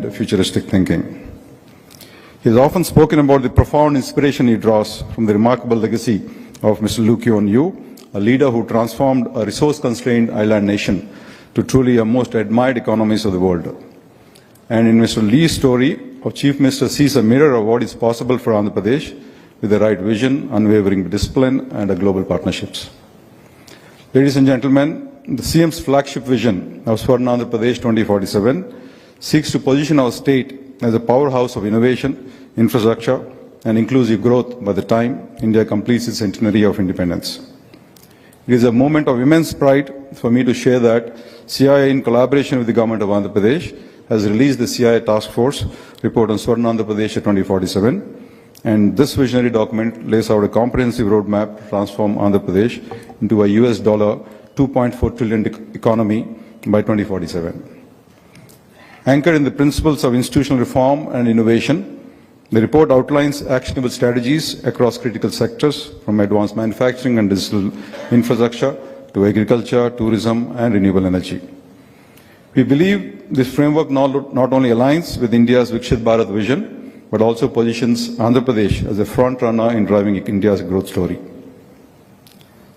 and futuristic thinking. He has often spoken about the profound inspiration he draws from the remarkable legacy of Mr. Lee Kuan Yew, a leader who transformed a resource-constrained island nation to truly a most admired economies of the world. And in Mr. Lee's story, our Chief Minister sees a mirror of what is possible for Andhra Pradesh with the right vision, unwavering discipline, and global partnerships. Ladies and gentlemen, the CM's flagship vision of Swarna Andhra Pradesh 2047 seeks to position our state as a powerhouse of innovation, infrastructure, and inclusive growth by the time India completes its centenary of independence. It is a moment of immense pride for me to share that CIA, in collaboration with the government of Andhra Pradesh, has released the CIA Task Force report on Swarna Andhra Pradesh 2047, and this visionary document lays out a comprehensive roadmap to transform Andhra Pradesh into a US $2.4 trillion economy by 2047. Anchored in the principles of institutional reform and innovation, the report outlines actionable strategies across critical sectors, from advanced manufacturing and digital infrastructure to agriculture, tourism, and renewable energy. We believe this framework not only aligns with India's Viksit Bharat vision, but also positions Andhra Pradesh as a front runner in driving India's growth story.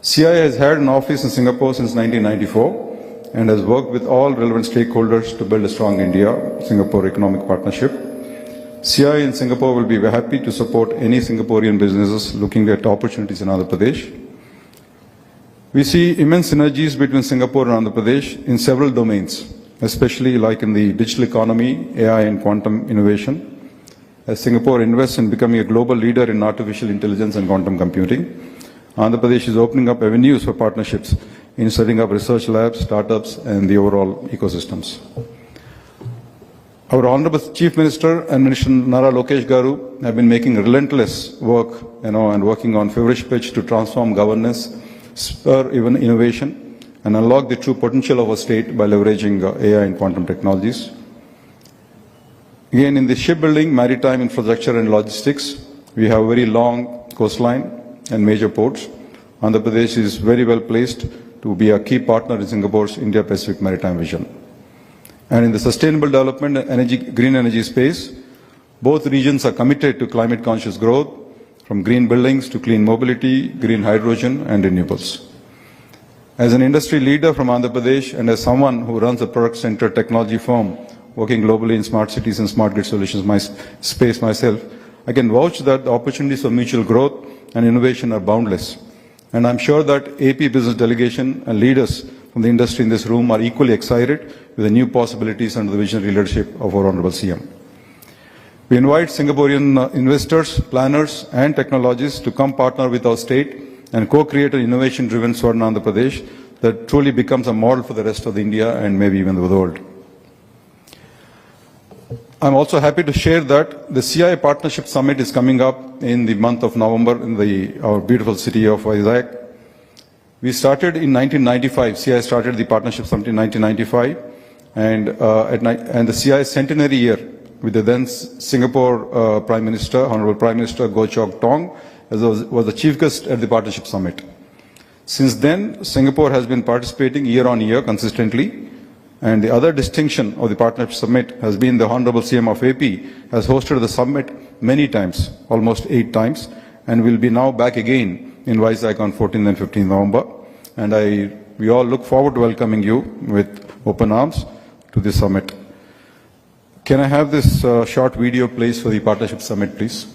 CIA has had an office in Singapore since 1994 and has worked with all relevant stakeholders to build a strong India-Singapore economic partnership. CIA in Singapore will be happy to support any Singaporean businesses looking at opportunities in Andhra Pradesh. We see immense synergies between Singapore and Andhra Pradesh in several domains, especially like in the digital economy, AI and quantum innovation. As Singapore invests in becoming a global leader in artificial intelligence and quantum computing, Andhra Pradesh is opening up avenues for partnerships in setting up research labs, startups, and the overall ecosystems. Our Honorable Chief Minister and Minister Nara Lokesh Garu have been making relentless work, and working on feverish pitch to transform governance, spur even innovation, and unlock the true potential of our state by leveraging AI and quantum technologies. Again, in the shipbuilding, maritime infrastructure and logistics, we have a very long coastline and major ports. Andhra Pradesh is very well placed to be a key partner in Singapore's India-Pacific maritime vision. And in the sustainable development and green energy space, both regions are committed to climate-conscious growth, from green buildings to clean mobility, green hydrogen, and renewables. As an industry leader from Andhra Pradesh and as someone who runs a product-centered technology firm working globally in smart cities and smart grid solutions space myself, I can vouch that the opportunities for mutual growth and innovation are boundless. And I'm sure that AP business delegation and leaders from the industry in this room are equally excited with the new possibilities under the visionary leadership of our Honorable CM. We invite Singaporean investors, planners, and technologists to come partner with our state and co-create an innovation-driven Swarna Andhra Pradesh that truly becomes a model for the rest of India and maybe even the world. I'm also happy to share that the CIA Partnership Summit is coming up in the month of November in our beautiful city of Vizag. We started in 1995. CIA started the Partnership Summit in 1995, and the CIA centenary year with the then Singapore Prime Minister, Honorable Prime Minister Goh Chok Tong, was the chief guest at the Partnership Summit. Since then, Singapore has been participating year on year consistently. And the other distinction of the Partnership Summit has been the Honorable CM of AP has hosted the summit many times, almost 8 times, and will be now back again in Vizag on 14th and 15th November. And we all look forward to welcoming you with open arms to this summit. Can I have this short video, please, for the Partnership Summit, please?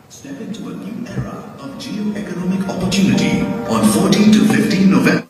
Step into a new era of geo-economic opportunity on 14 to 15 November.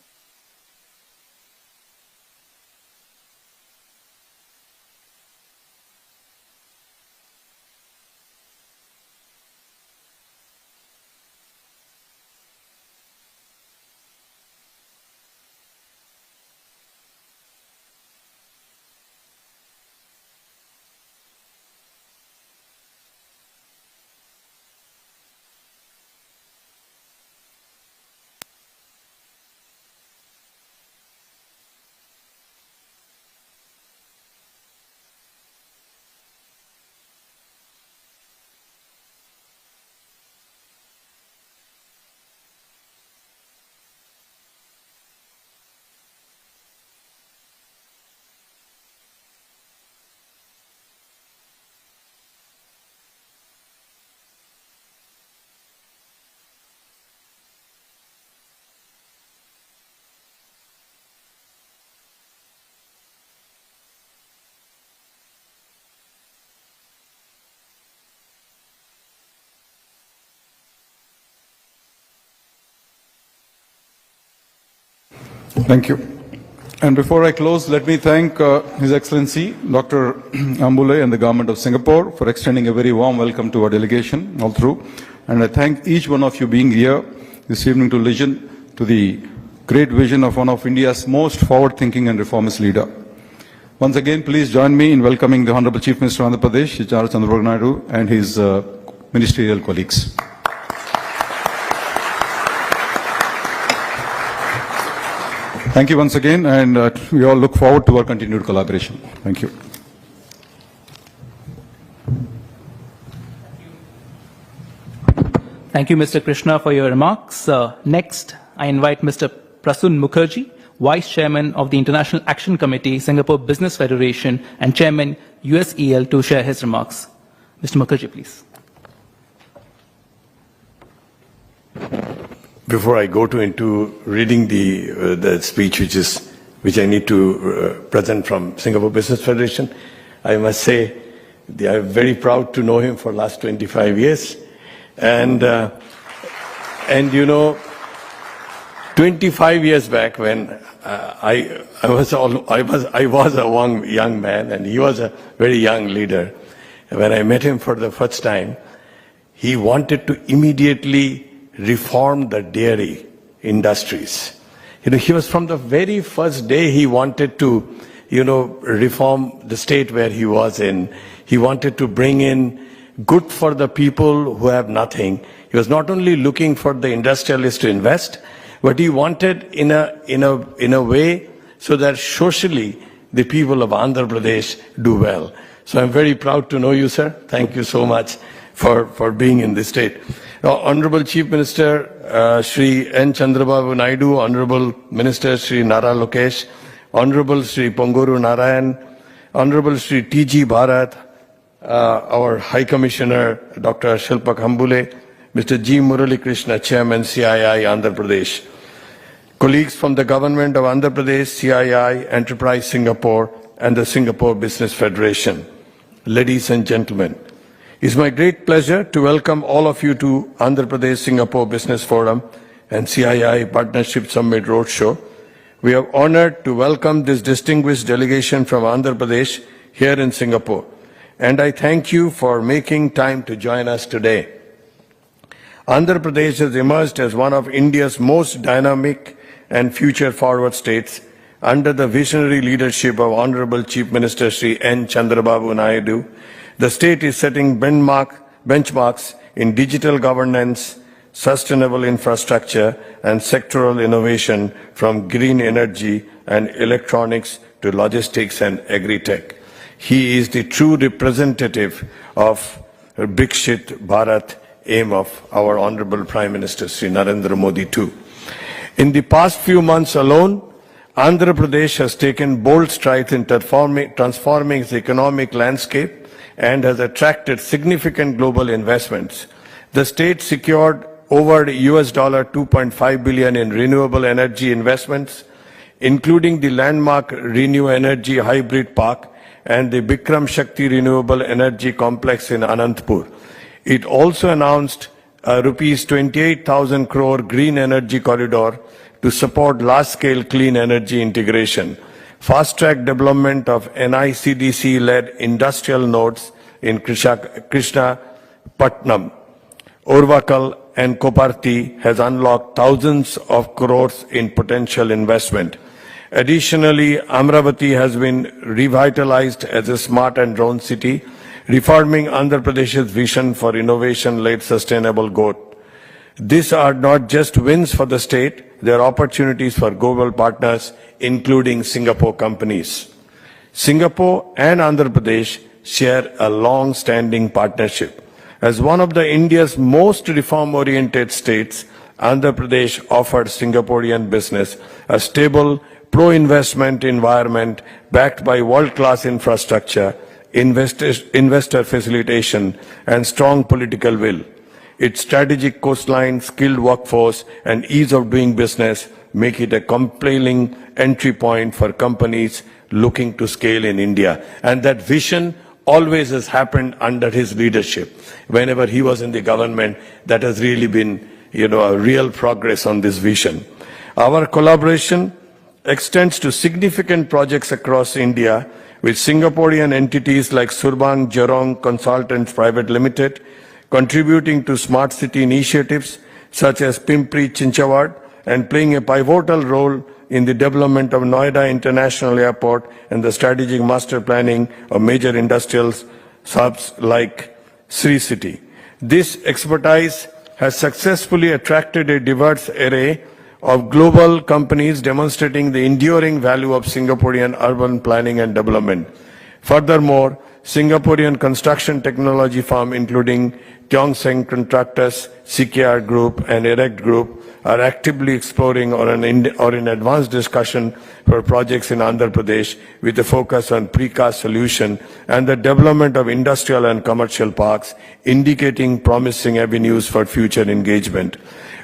Thank you. And before I close, let me thank His Excellency Dr. Ambule and the Government of Singapore for extending a very warm welcome to our delegation all through. And I thank each one of you being here this evening to listen to the great vision of one of India's most forward-thinking and reformist leader. Once again, please join me in welcoming the Honorable Chief Minister of Andhra Pradesh, Chandrababu Naidu, and his ministerial colleagues. Thank you once again, and we all look forward to our continued collaboration. Thank you. Thank you, Mr. Krishna, for your remarks. Next, I invite Mr. Prasun Mukherjee, Vice Chairman of the International Action Committee, Singapore Business Federation, and Chairman, USEL, to share his remarks. Mr. Mukherjee, please. Before I go into reading the speech, which I need to present from Singapore Business Federation, I must say I'm very proud to know him for the last 25 years, and you know, 25 years back when I was a young man and he was a very young leader. When I met him for the first time, he wanted to immediately reform the dairy industries. You know, he was from the very first day he wanted to, reform the state where he was in. He wanted to bring in good for the people who have nothing. He was not only looking for the industrialists to invest, but he wanted in a way so that socially the people of Andhra Pradesh do well. So I'm very proud to know you, sir. Thank you so much for being in this state. Now, Honorable Chief Minister Shri N. Chandrababu Naidu, Honorable Minister Shri Nara Lokesh, Honorable Shri Ponguru Narayan, Honorable Shri T.G. Bharat, our High Commissioner Dr. Shilpa Khambule, Mr. G. Murali Krishna, Chairman CII Andhra Pradesh, colleagues from the Government of Andhra Pradesh, CII, Enterprise Singapore, and the Singapore Business Federation. Ladies and gentlemen, it's my great pleasure to welcome all of you to Andhra Pradesh Singapore Business Forum and CII Partnership Summit Roadshow. We are honored to welcome this distinguished delegation from Andhra Pradesh here in Singapore, and I thank you for making time to join us today. Andhra Pradesh has emerged as one of India's most dynamic and future-forward states under the visionary leadership of Honorable Chief Minister Shri N. Chandrababu Naidu. The state is setting benchmarks in digital governance, sustainable infrastructure, and sectoral innovation, from green energy and electronics to logistics and agri-tech. He is the true representative of Brikshit Bharat aim of our Honorable Prime Minister Shri Narendra Modi too. In the past few months alone, Andhra Pradesh has taken bold strides in transforming its economic landscape and has attracted significant global investments. The state secured over $2.5 billion in renewable energy investments, including the landmark Renew Energy Hybrid Park and the Bikram Shakti Renewable Energy Complex in Anantapur. It also announced a rupees 28,000 crore green energy corridor to support large-scale clean energy integration, fast-track development of NICDC-led industrial nodes in Krishnapatnam, Oruvagallur and Koparthi has unlocked thousands of crores in potential investment. Additionally, Amravati has been revitalized as a smart and drone city, reforming Andhra Pradesh's vision for innovation-led sustainable growth. These are not just wins for the state, they are opportunities for global partners, including Singapore companies. Singapore and Andhra Pradesh share a long-standing partnership. As one of India's most reform-oriented states, Andhra Pradesh offered Singaporean business a stable, pro-investment environment backed by world-class infrastructure, investor facilitation, and strong political will. Its strategic coastline, skilled workforce, and ease of doing business make it a compelling entry point for companies looking to scale in India. And that vision always has happened under his leadership. Whenever he was in the government, that has really been, a real progress on this vision. Our collaboration extends to significant projects across India with Singaporean entities like Surbang Jarong Consultants Private Limited contributing to smart city initiatives such as Pimpri Chinchwad and playing a pivotal role in the development of Noida International Airport and the strategic master planning of major industrial hubs like Sri City. This expertise has successfully attracted a diverse array of global companies demonstrating the enduring value of Singaporean urban planning and development. Furthermore, Singaporean construction technology firm including Tiong Seng Contractors, CKR Group and Erect Group are actively exploring or in advanced discussion for projects in Andhra Pradesh with a focus on precast solution and the development of industrial and commercial parks, indicating promising avenues for future engagement.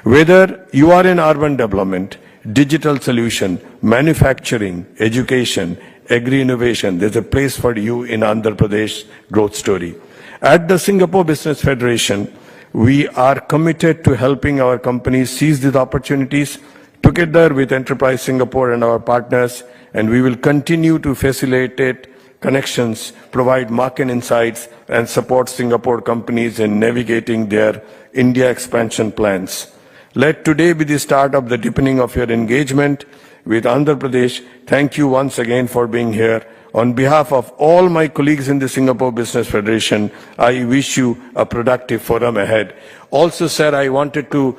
Whether you are in urban development, digital solution, manufacturing, education, agri-innovation, there's a place for you in Andhra Pradesh growth story. At the Singapore Business Federation, we are committed to helping our companies seize these opportunities together with Enterprise Singapore and our partners, and we will continue to facilitate connections, provide market insights, and support Singapore companies in navigating their India expansion plans. Let today be the start of the deepening of your engagement with Andhra Pradesh. Thank you once again for being here. On behalf of all my colleagues in the Singapore Business Federation, I wish you a productive forum ahead. Also, sir, I wanted to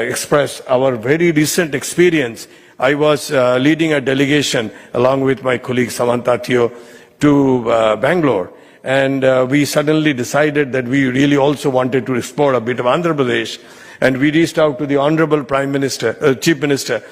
express our very recent experience. I was leading a delegation along with my colleague Samantha Teo to Bangalore. And we suddenly decided that we really also wanted to explore a bit of Andhra Pradesh. And we reached out to the Honorable Prime Minister, Chief Minister,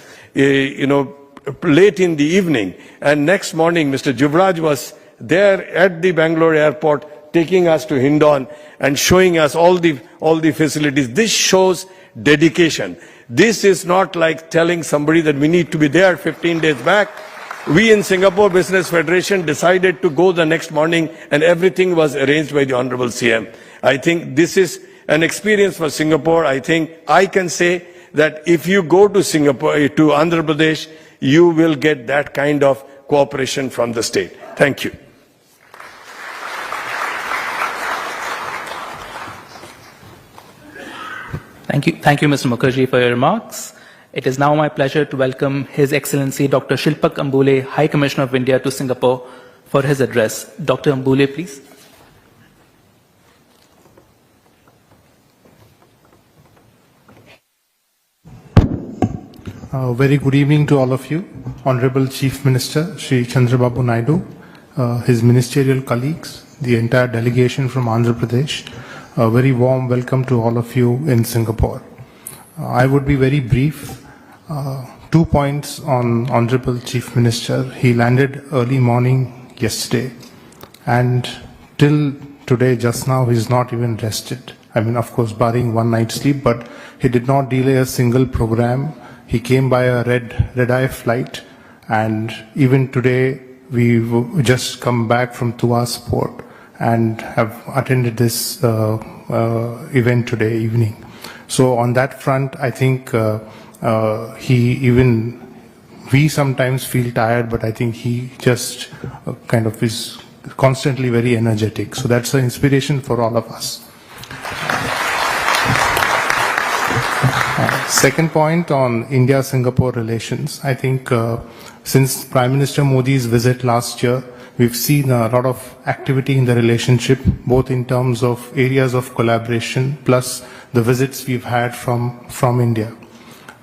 late in the evening, and next morning Mr. Juvraj was there at the Bangalore airport taking us to Hindon and showing us all the facilities. This shows dedication. This is not like telling somebody that we need to be there 15 days back. We in Singapore Business Federation decided to go the next morning and everything was arranged by the Honorable CM. I think this is an experience for Singapore. I think I can say that if you go to Singapore, to Andhra Pradesh, you will get that kind of cooperation from the state. Thank you. Thank you, Mr. Mukherjee, for your remarks. It is now my pleasure to welcome His Excellency Dr. Shilpak Ambule, High Commissioner of India to Singapore, for his address. Dr. Ambule, please. Very good evening to all of you. Honorable Chief Minister, Shri Chandrababu Naidu, his ministerial colleagues, the entire delegation from Andhra Pradesh. A very warm welcome to all of you in Singapore. I would be very brief. 2 points on Honorable Chief Minister. He landed early morning yesterday and till today, just now, he's not even rested. I mean, of course, barring one night's sleep, but he did not delay a single program. He came by a red-eye flight, and even today we've just come back from Tuas Port and have attended this event today evening. So on that front, I think we sometimes feel tired, but I think he just kind of is constantly very energetic. So that's an inspiration for all of us. Second point on India-Singapore relations. I think since Prime Minister Modi's visit last year, we've seen a lot of activity in the relationship, both in terms of areas of collaboration, plus the visits we've had from India.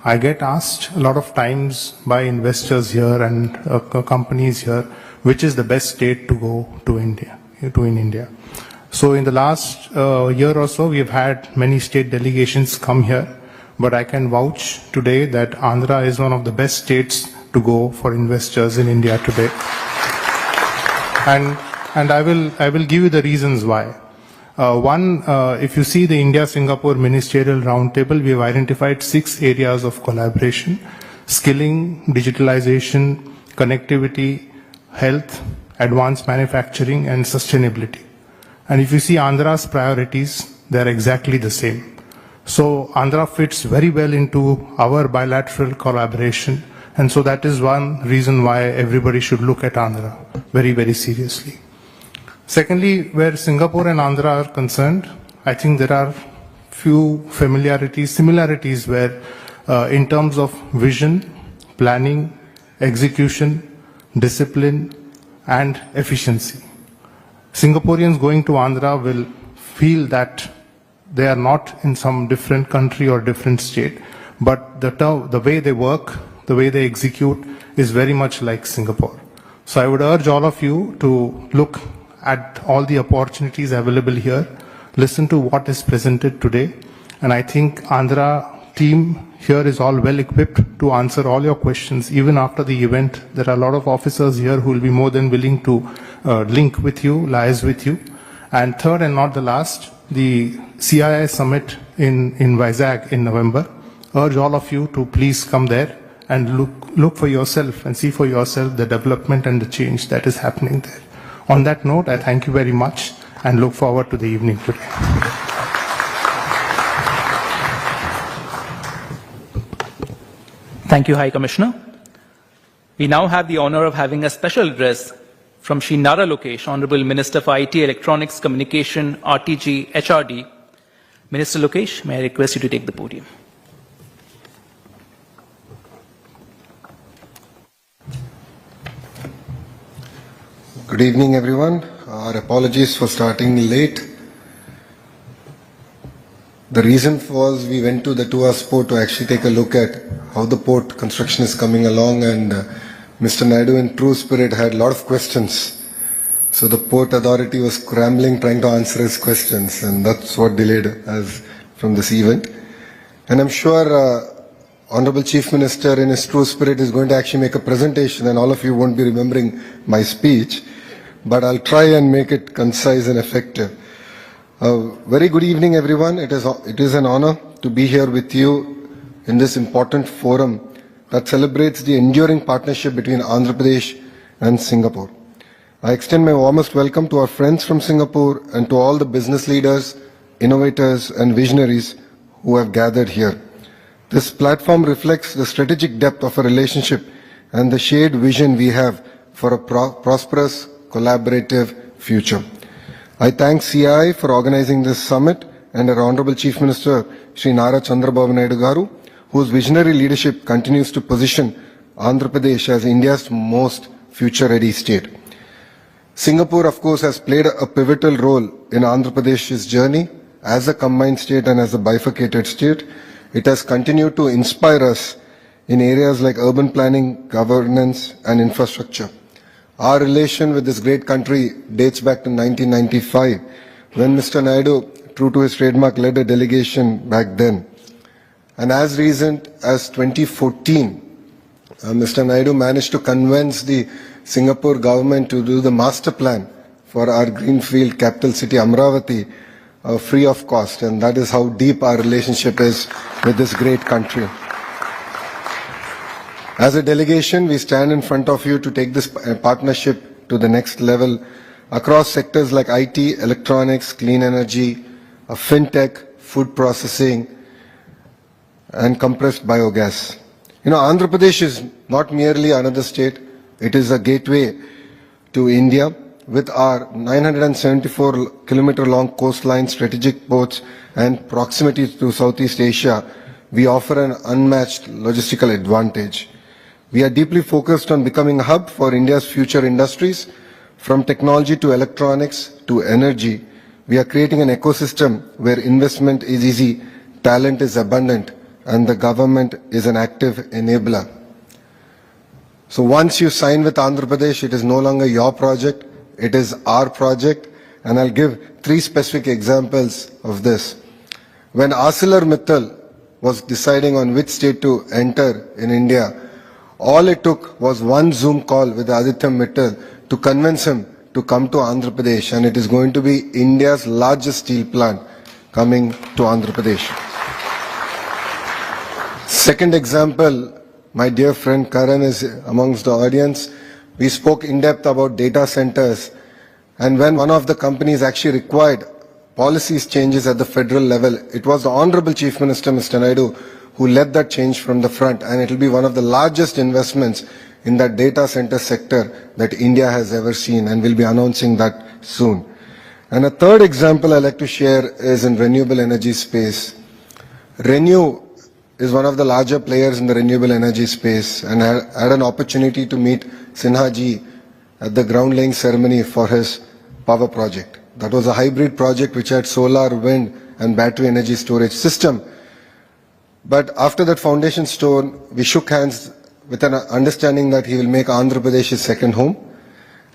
I get asked a lot of times by investors here and companies here, which is the best state to go to in India. So in the last year or so, we've had many state delegations come here. But I can vouch today that Andhra is one of the best states to go for investors in India today. And I will give you the reasons why. One, if you see the India-Singapore Ministerial Roundtable, we have identified 6 areas of collaboration: skilling, digitalization, connectivity, health, advanced manufacturing, and sustainability. And if you see Andhra's priorities, they are exactly the same. So Andhra fits very well into our bilateral collaboration, And so that is one reason why everybody should look at Andhra very, very seriously. Secondly, where Singapore and Andhra are concerned, I think there are few similarities where in terms of vision, planning, execution, discipline, and efficiency. Singaporeans going to Andhra will feel that they are not in some different country or different state, but the way they work, the way they execute is very much like Singapore. So I would urge all of you to look at all the opportunities available here, listen to what is presented today, and I think Andhra team here is all well equipped to answer all your questions. Even after the event, there are a lot of officers here who will be more than willing to link with you, liaise with you. And third and not the last, the CII summit in Vizag in November. Urge all of you to please come there and look for yourself and see for yourself the development and the change that is happening there. On that note, I thank you very much and look forward to the evening today. Thank you, High Commissioner. We now have the honor of having a special address from Shri Nara Lokesh, Honorable Minister for IT, Electronics, Communication, RTG, HRD. Minister Lokesh, may I request you to take the podium. Good evening, everyone. Our apologies for starting late. The reason was we went to the Tuas port to actually take a look at how the port construction is coming along, and Mr. Naidu in true spirit had a lot of questions. So the port authority was scrambling trying to answer his questions, and that's what delayed us from this event. And I'm sure Honorable Chief Minister in his true spirit is going to actually make a presentation, and all of you won't be remembering my speech, but I'll try and make it concise and effective. Very good evening, everyone. It is an honor to be here with you in this important forum that celebrates the enduring partnership between Andhra Pradesh and Singapore. I extend my warmest welcome to our friends from Singapore and to all the business leaders, innovators, and visionaries who have gathered here. This platform reflects the strategic depth of a relationship and the shared vision we have for a prosperous, collaborative future. I thank CII for organizing this summit and our Honorable Chief Minister, Shri Nara Chandrababu Naidu Garu, whose visionary leadership continues to position Andhra Pradesh as India's most future-ready state. Singapore, of course, has played a pivotal role in Andhra Pradesh's journey as a combined state and as a bifurcated state. It has continued to inspire us in areas like urban planning, governance, and infrastructure. Our relation with this great country dates back to 1995, when Mr. Naidu, true to his trademark, led a delegation back then. And as recent as 2014, Mr. Naidu managed to convince the Singapore government to do the master plan for our greenfield capital city, Amravati, free of cost. And that is how deep our relationship is with this great country. As a delegation, we stand in front of you to take this partnership to the next level across sectors like IT, electronics, clean energy, fintech, food processing, and compressed biogas. You know, Andhra Pradesh is not merely another state, it is a gateway to India. With our 974-kilometer long coastline, strategic ports, and proximity to Southeast Asia, we offer an unmatched logistical advantage. We are deeply focused on becoming a hub for India's future industries. From technology to electronics to energy, we are creating an ecosystem where investment is easy, talent is abundant, and the government is an active enabler. So once you sign with Andhra Pradesh, it is no longer your project, it is our project, and I'll give 3 specific examples of this. When ArcelorMittal was deciding on which state to enter in India, all it took was one Zoom call with Aditya Mittal to convince him to come to Andhra Pradesh, and it is going to be India's largest steel plant coming to Andhra Pradesh. Second example, my dear friend Karan is amongst the audience. We spoke in depth about data centers, and when one of the companies actually required policies changes at the federal level, it was the Honorable Chief Minister, Mr. Naidu, who led that change from the front, and it will be one of the largest investments in that data center sector that India has ever seen, and we'll be announcing that soon. And a third example I'd like to share is in renewable energy space. Renew is one of the larger players in the renewable energy space, and I had an opportunity to meet Sinha ji at the ground laying ceremony for his power project. That was a hybrid project which had solar, wind and battery energy storage system. But after that foundation stone, we shook hands with an understanding that he will make Andhra Pradesh his second home.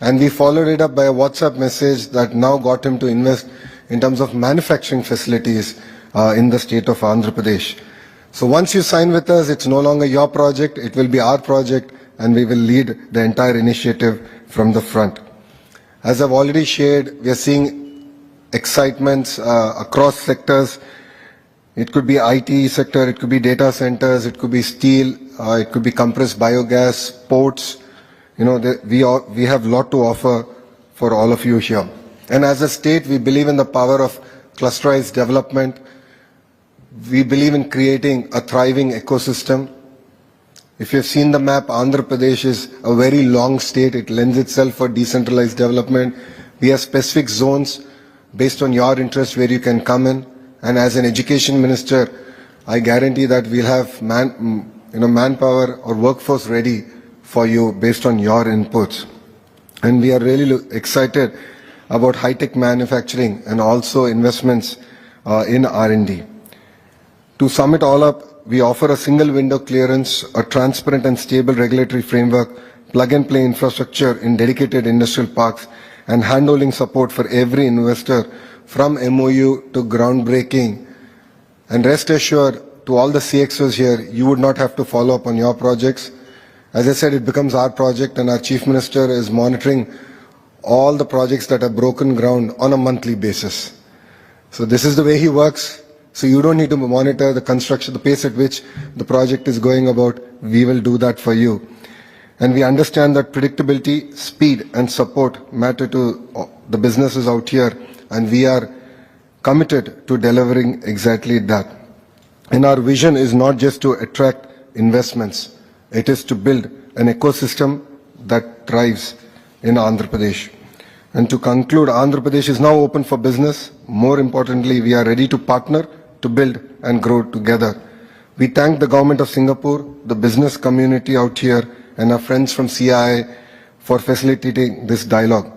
And we followed it up by a WhatsApp message that now got him to invest in terms of manufacturing facilities in the state of Andhra Pradesh. So once you sign with us, it's no longer your project, it will be our project, and we will lead the entire initiative from the front. As I've already shared, we are seeing excitements across sectors. It could be IT sector, it could be data centers, it could be steel, it could be compressed biogas, ports. You know, we have a lot to offer for all of you here. And as a state, we believe in the power of clusterized development. We believe in creating a thriving ecosystem. If you've seen the map, Andhra Pradesh is a very long state. It lends itself for decentralized development. We have specific zones based on your interest where you can come in. And as an education minister, I guarantee that we'll have manpower or workforce ready for you based on your inputs. And we are really excited about high-tech manufacturing and also investments in R&D. To sum it all up, we offer a single window clearance, a transparent and stable regulatory framework, plug-and-play infrastructure in dedicated industrial parks, and handholding support for every investor from MOU to groundbreaking. And rest assured, to all the CXOs here, you would not have to follow up on your projects. As I said, it becomes our project, and our Chief Minister is monitoring all the projects that are broken ground on a monthly basis. So this is the way he works. So you don't need to monitor the construction, the pace at which the project is going about. We will do that for you. And we understand that predictability, speed and support matter to the businesses out here, and we are committed to delivering exactly that. And our vision is not just to attract investments, it is to build an ecosystem that thrives in Andhra Pradesh. And to conclude, Andhra Pradesh is now open for business. More importantly, we are ready to partner, to build and grow together. We thank the government of Singapore, the business community out here, and our friends from CII for facilitating this dialogue.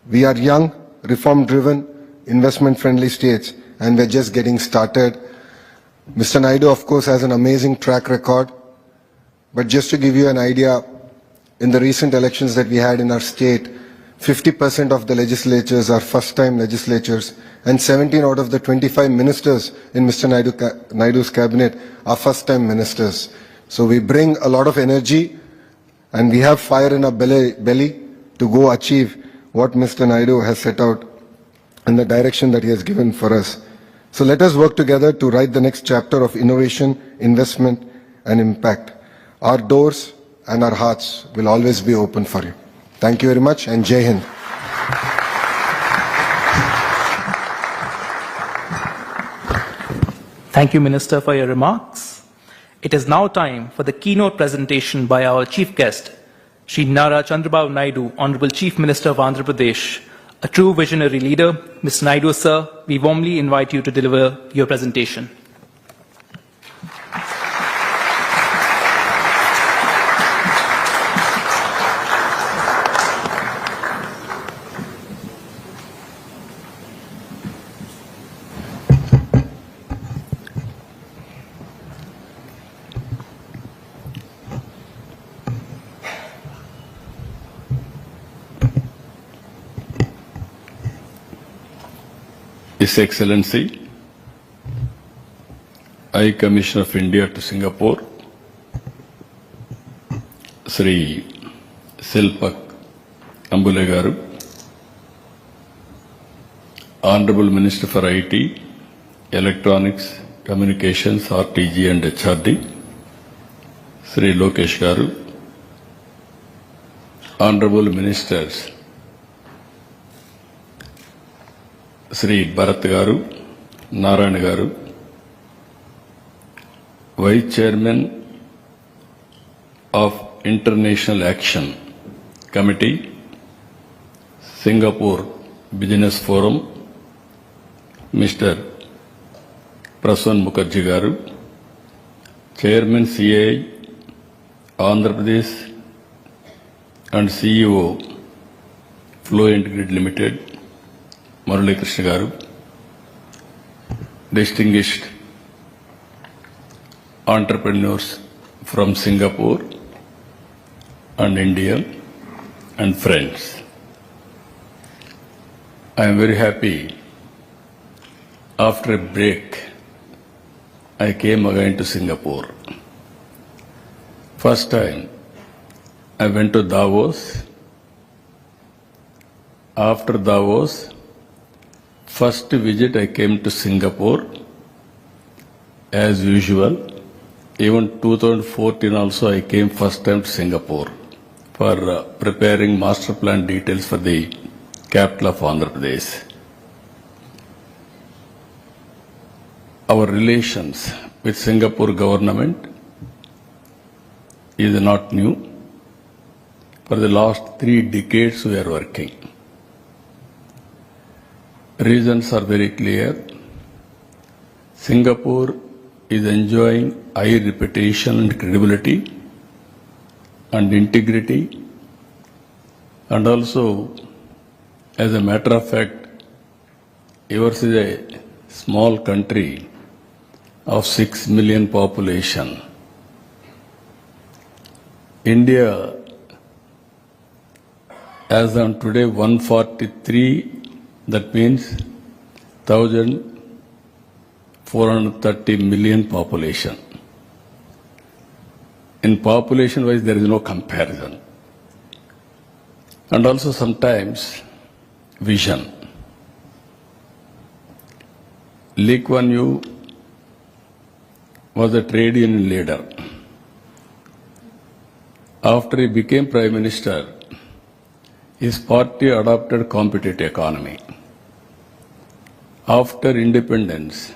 We are young, reform-driven, investment-friendly states, and we're just getting started. Mr. Naidu, of course, has an amazing track record. But just to give you an idea, in the recent elections that we had in our state, 50% of the legislatures are first-time legislatures, and 17 out of the 25 ministers in Mr. Naidu's cabinet are first-time ministers. So we bring a lot of energy, and we have fire in our belly to go achieve what Mr. Naidu has set out and the direction that he has given for us. So let us work together to write the next chapter of innovation, investment, and impact. Our doors and our hearts will always be open for you. Thank you very much, and Jai Hind. Thank you, Minister, for your remarks. It is now time for the keynote presentation by our chief guest, Shri Nara Chandrababu Naidu, Honorable Chief Minister of Andhra Pradesh, a true visionary leader. Mr. Naidu, sir, we warmly invite you to deliver your presentation. His Excellency, High Commissioner of India to Singapore, Sri Silpak Ambule Garu, Honorable Minister for IT, Electronics, Communications, RTG and HRD, Sri Lokesh Garu, Honorable Ministers, Sri Bharat Garu, Narayana Garu, Vice Chairman of International Action Committee, Singapore Business Forum, Mr. Prasun Mukherjee Garu, Chairman CAI, Andhra Pradesh and CEO Fluent Grid Limited, Murali Krishna Garu, distinguished entrepreneurs from Singapore and India and friends. I am very happy. After a break, I came again to Singapore. First time, I went to Davos. After Davos, first visit I came to Singapore. As usual, even 2014 also I came first time to Singapore for preparing master plan details for the capital of Andhra Pradesh. Our relations with Singapore government is not new. For the last 3 decades we are working. Reasons are very clear. Singapore is enjoying high reputation and credibility and integrity, and also, as a matter of fact, yours is a small country of 6 million population. India, as on today, 143, that means 1,430 million population. In population wise, there is no comparison. And also sometimes vision. Lee Kuan Yew was a trade union leader. After he became Prime Minister, his party adopted competitive economy. After independence,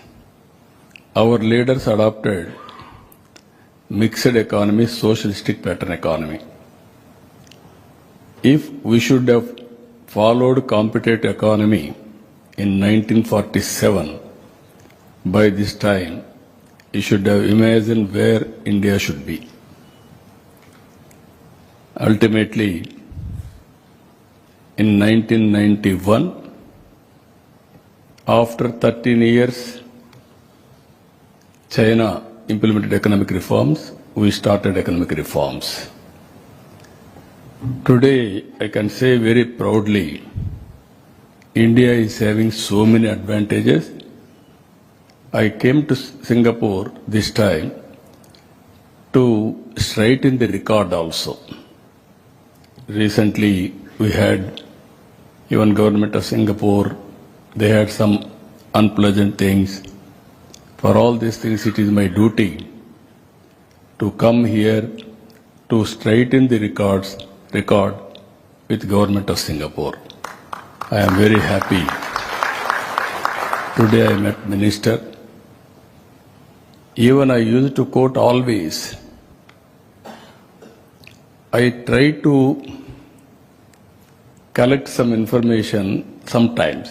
our leaders adopted mixed economy, socialistic pattern economy. If we should have followed competitive economy in 1947, by this time, you should have imagined where India should be. Ultimately, in 1991, after 13 years, China implemented economic reforms, we started economic reforms. Today, I can say very proudly, India is having so many advantages. I came to Singapore this time to straighten the record also. Recently, we had even government of Singapore, they had some unpleasant things. For all these things, it is my duty to come here to straighten the record with government of Singapore. I am very happy. Today I met minister. Even I used to quote always. I try to collect some information sometimes.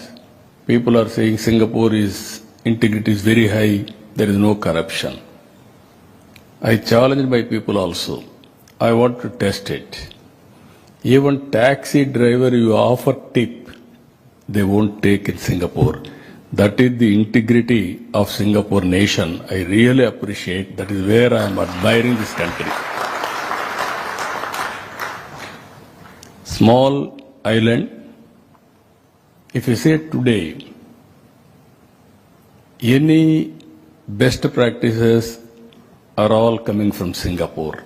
People are saying Singapore integrity is very high, there is no corruption. I challenge my people also. I want to test it. Even taxi driver you offer tip, they won't take in Singapore. That is the integrity of Singapore nation. I really appreciate. That is where I am admiring this country. Small island. If you say today, any best practices are all coming from Singapore.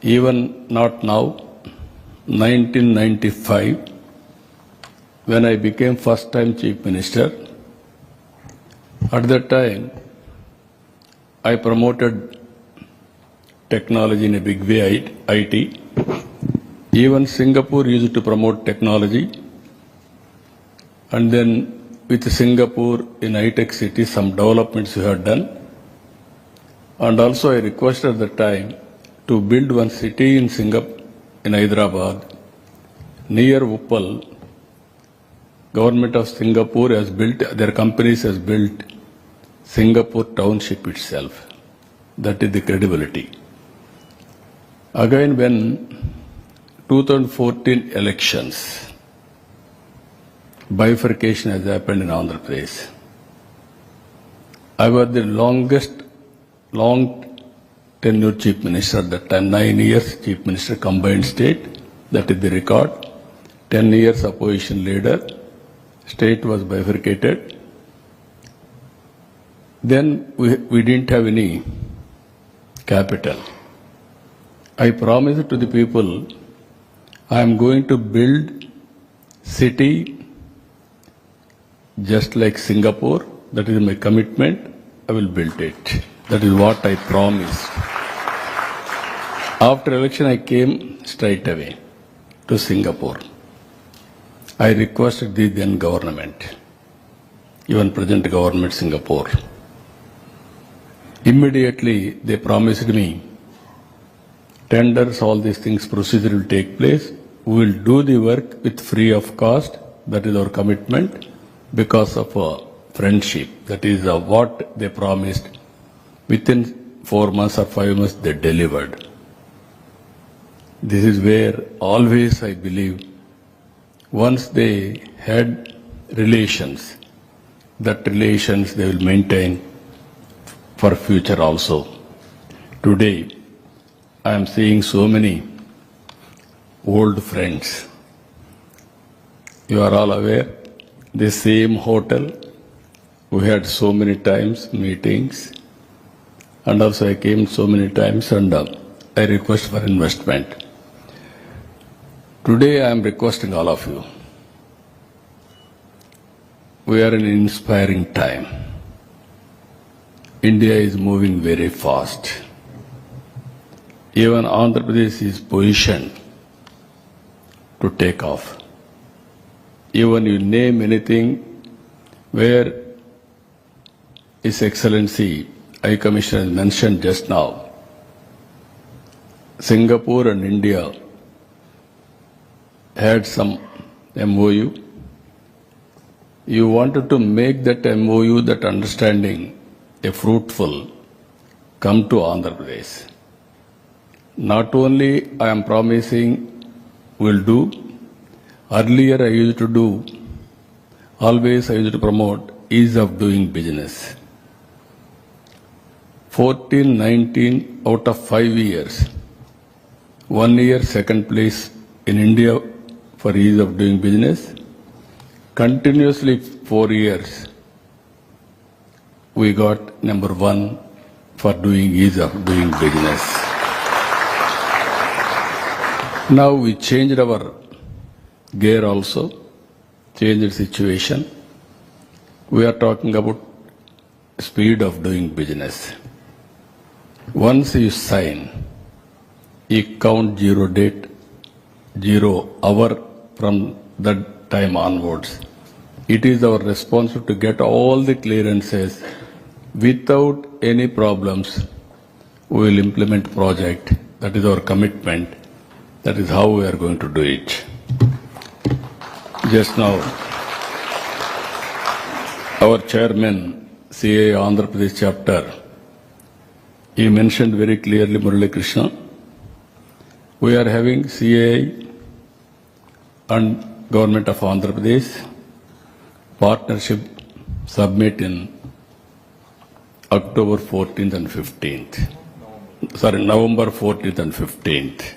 Even not now, 1995, when I became first time Chief Minister, at that time, I promoted technology in a big way, IT. Even Singapore used to promote technology. And then with Singapore in high-tech city, some developments we have done. And also I requested at the time to build one city in Singapore, in Hyderabad, near Uppal. Government of Singapore has built, their companies has built Singapore township itself. That is the credibility. Again, when 2014 elections, bifurcation has happened in Andhra Pradesh. I was the long tenure chief minister at that time, 9 years chief minister, combined state. That is the record. 10 years opposition leader. State was bifurcated. Then we didn't have any capital. I promised to the people, I am going to build city just like Singapore. That is my commitment. I will build it. That is what I promised. After election, I came straight away to Singapore. I requested the then government, even present government Singapore. Immediately, they promised me, tenders, all these things, procedure will take place. We will do the work with free of cost. That is our commitment because of friendship. That is what they promised. Within 4 months or 5 months, they delivered. This is where always I believe, once they had relations, that relations they will maintain for future also. Today, I am seeing so many old friends. You are all aware, the same hotel, we had so many times meetings, and also I came so many times and I request for investment. Today I am requesting all of you. We are in an inspiring time. India is moving very fast. Even Andhra Pradesh is positioned to take off. Even you name anything where His Excellency High Commissioner mentioned just now, Singapore and India had some MOU. You wanted to make that MOU, that understanding, a fruitful, come to Andhra Pradesh. Not only I am promising will do, earlier I used to do, always I used to promote ease of doing business. 14, 19 out of 5 years, 1 year second place in India for ease of doing business. Continuously 4 years, we got number 1 for doing ease of doing business. Now we changed our gear also, changed situation. We are talking about speed of doing business. Once you sign, you count 0 date, 0 hour from that time onwards. It is our responsibility to get all the clearances without any problems. We will implement project. That is our commitment. That is how we are going to do it. Just now, our chairman, CA Andhra Pradesh chapter, he mentioned very clearly, Murali Krishna, we are having CA and Government of Andhra Pradesh partnership summit in October 14th and 15th. Sorry, November 14th and 15th.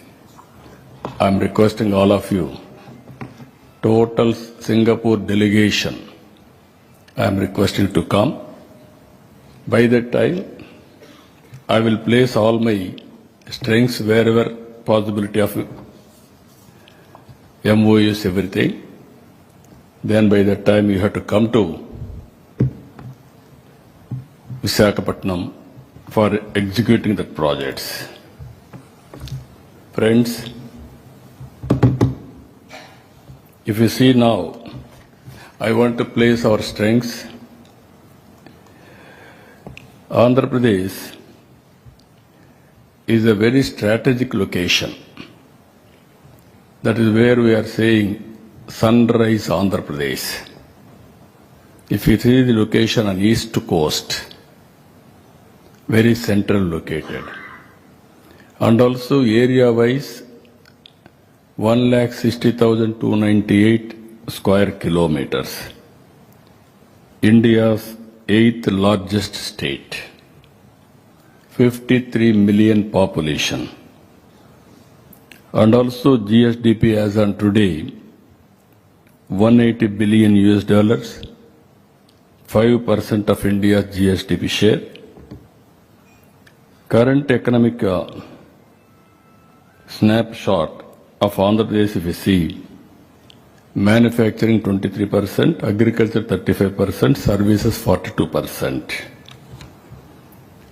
I am requesting all of you, total Singapore delegation, I am requesting to come. By that time, I will place all my strengths wherever possibility of MOUs, everything. Then by that time you have to come to Visakhapatnam for executing the projects. Friends, if you see now, I want to place our strengths. Andhra Pradesh is a very strategic location. That is where we are saying Sunrise Andhra Pradesh. If you see the location on east coast, very central located. And also area-wise, 1,60,298 square kilometers. India's 8th largest state. 53 million population. And also GSDP as on today, 180 billion US dollars, 5% of India's GSDP share. Current economic snapshot of Andhra Pradesh, if you see, manufacturing 23%, agriculture 35%, services 42%.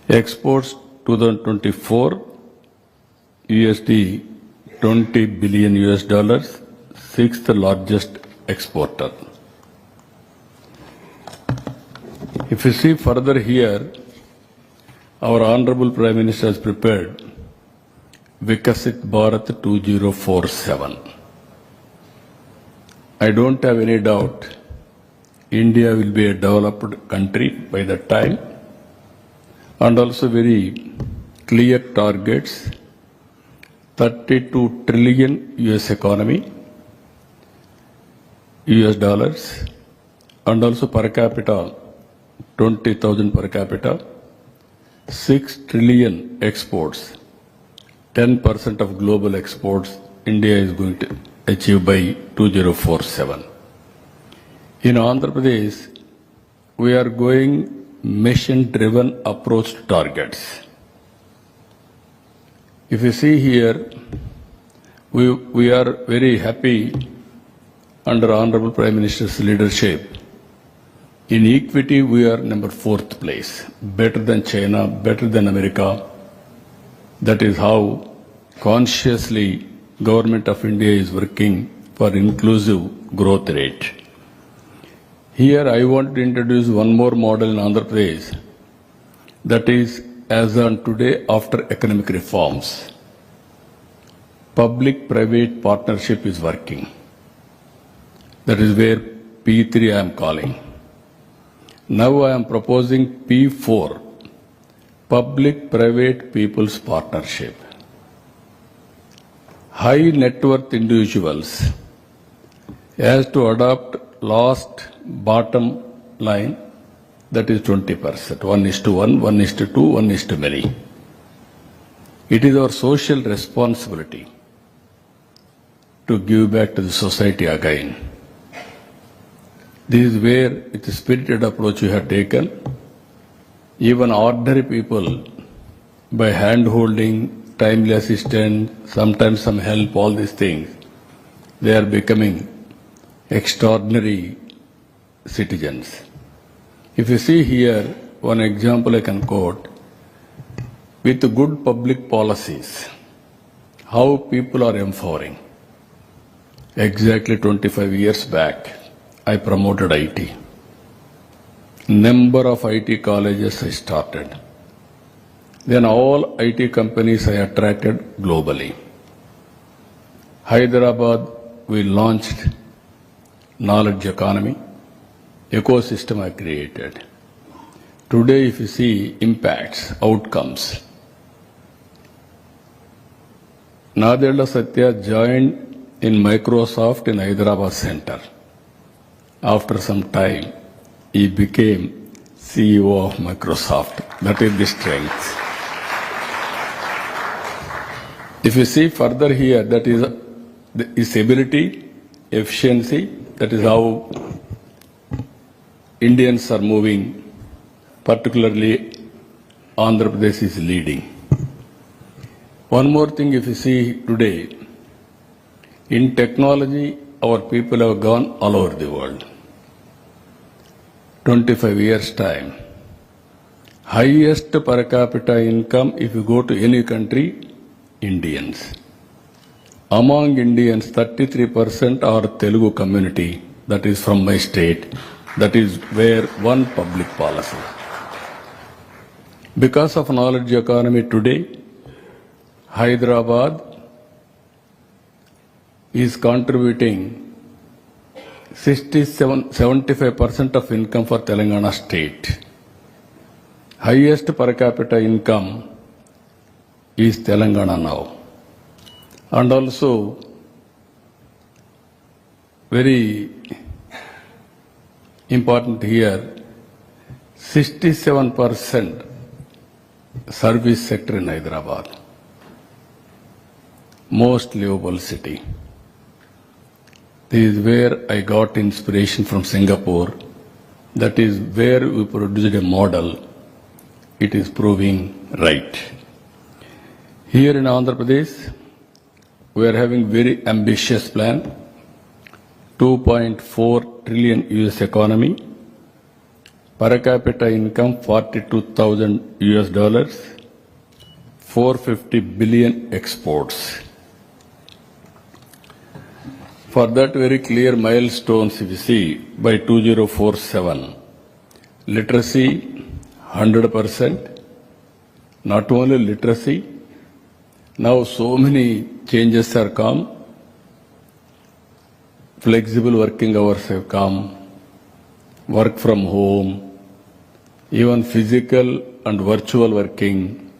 Exports 2024, USD 20 billion US dollars, 6th largest exporter. If you see further here, our Honorable Prime Minister has prepared Vikasit Bharat 2047. I don't have any doubt India will be a developed country by that time, and also very clear targets, 32 trillion US economy, US dollars, and also per capita, 20,000 per capita, 6 trillion exports, 10% of global exports India is going to achieve by 2047. In Andhra Pradesh, we are going mission-driven approach to targets. If you see here, we are very happy under Honorable Prime Minister's leadership. In equity, we are number 4th place, better than China, better than America. That is how consciously Government of India is working for inclusive growth rate. Here I want to introduce one more model in Andhra Pradesh, that is as on today after economic reforms. Public-private partnership is working. That is where P3 I am calling. Now I am proposing P4, Public-Private People's Partnership. High net worth individuals has to adopt last bottom line, that is 20%, 1:1, 1:2, 1:many. It is our social responsibility to give back to the society again. This is where, with a spirited approach we have taken, even ordinary people, by hand-holding, timely assistance, sometimes some help, all these things, they are becoming extraordinary citizens. If you see here, one example I can quote, with good public policies, how people are empowering. Exactly 25 years back, I promoted IT. Number of IT colleges I started. Then all IT companies I attracted globally. Hyderabad, we launched knowledge economy, ecosystem I created. Today, if you see impacts, outcomes, Nadella Satya joined in Microsoft in Hyderabad Center. After some time, he became CEO of Microsoft. That is the strength. If you see further here, that is his ability, efficiency, that is how Indians are moving, particularly Andhra Pradesh is leading. One more thing, if you see today, in technology, our people have gone all over the world. 25 years time. Highest per capita income, if you go to any country, Indians. Among Indians, 33% are Telugu community, that is from my state, that is where one public policy. Because of knowledge economy today, Hyderabad is contributing 75% of income for Telangana state. Highest per capita income is Telangana now. And also, very important here, 67% service sector in Hyderabad. Most livable city. This is where I got inspiration from Singapore. That is where we produced a model. It is proving right. Here in Andhra Pradesh, we are having very ambitious plan. 2.4 trillion US economy. Per capita income $42,000 US. 450 billion exports. For that very clear milestones, if you see, by 2047, literacy 100%, not only literacy, now so many changes are come, flexible working hours have come, work from home, even physical and virtual working,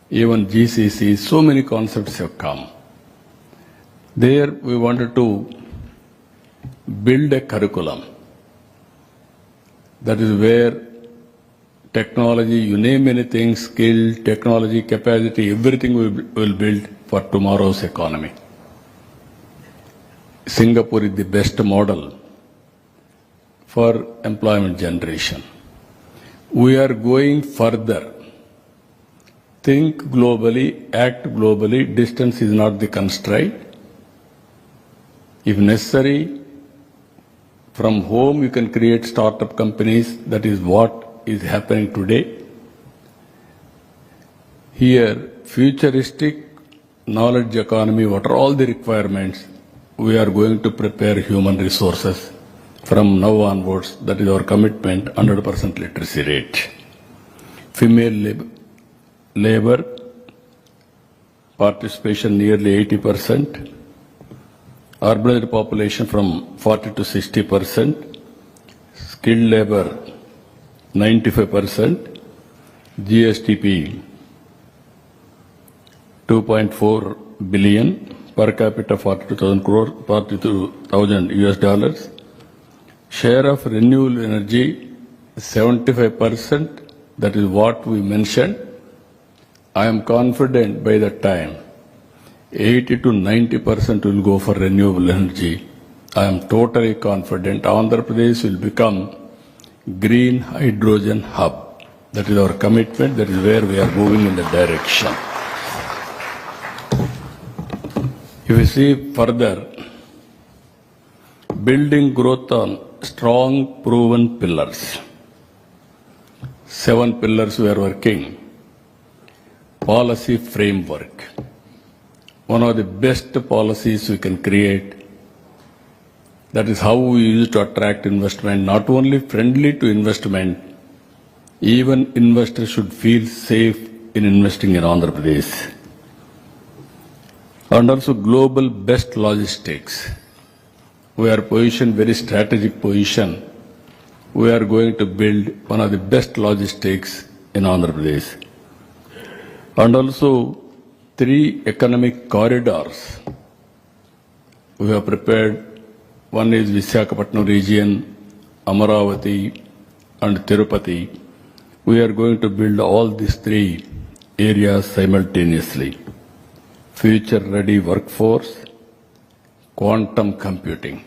even GCC, so many concepts have come. There we wanted to build a curriculum. That is where technology, you name anything, skill, technology, capacity, everything we will build for tomorrow's economy. Singapore is the best model for employment generation. We are going further. Think globally, act globally, distance is not the constraint. If necessary, from home you can create startup companies. That is what is happening today. Here, futuristic knowledge economy, what are all the requirements? We are going to prepare human resources from now onwards. That is our commitment, 100% literacy rate. Female labor participation nearly 80%. Urban population from 40 to 60%, skilled labor 95%, GSTP 2.4 billion, per capita 42,000 US dollars, share of renewable energy 75%, that is what we mentioned. I am confident by that time 80 to 90% will go for renewable energy. I am totally confident Andhra Pradesh will become green hydrogen hub. That is our commitment. That is where we are moving in the direction. If you see further, building growth on strong proven pillars. 7 pillars we are working. Policy framework. One of the best policies we can create. That is how we use to attract investment, not only friendly to investment, even investors should feel safe in investing in Andhra Pradesh. And also global best logistics. We are positioned very strategic position. We are going to build one of the best logistics in Andhra Pradesh. And also 3 economic corridors we have prepared. One is Visakhapatnam region, Amaravati and Tirupati. We are going to build all these 3 areas simultaneously. Future ready workforce, quantum computing.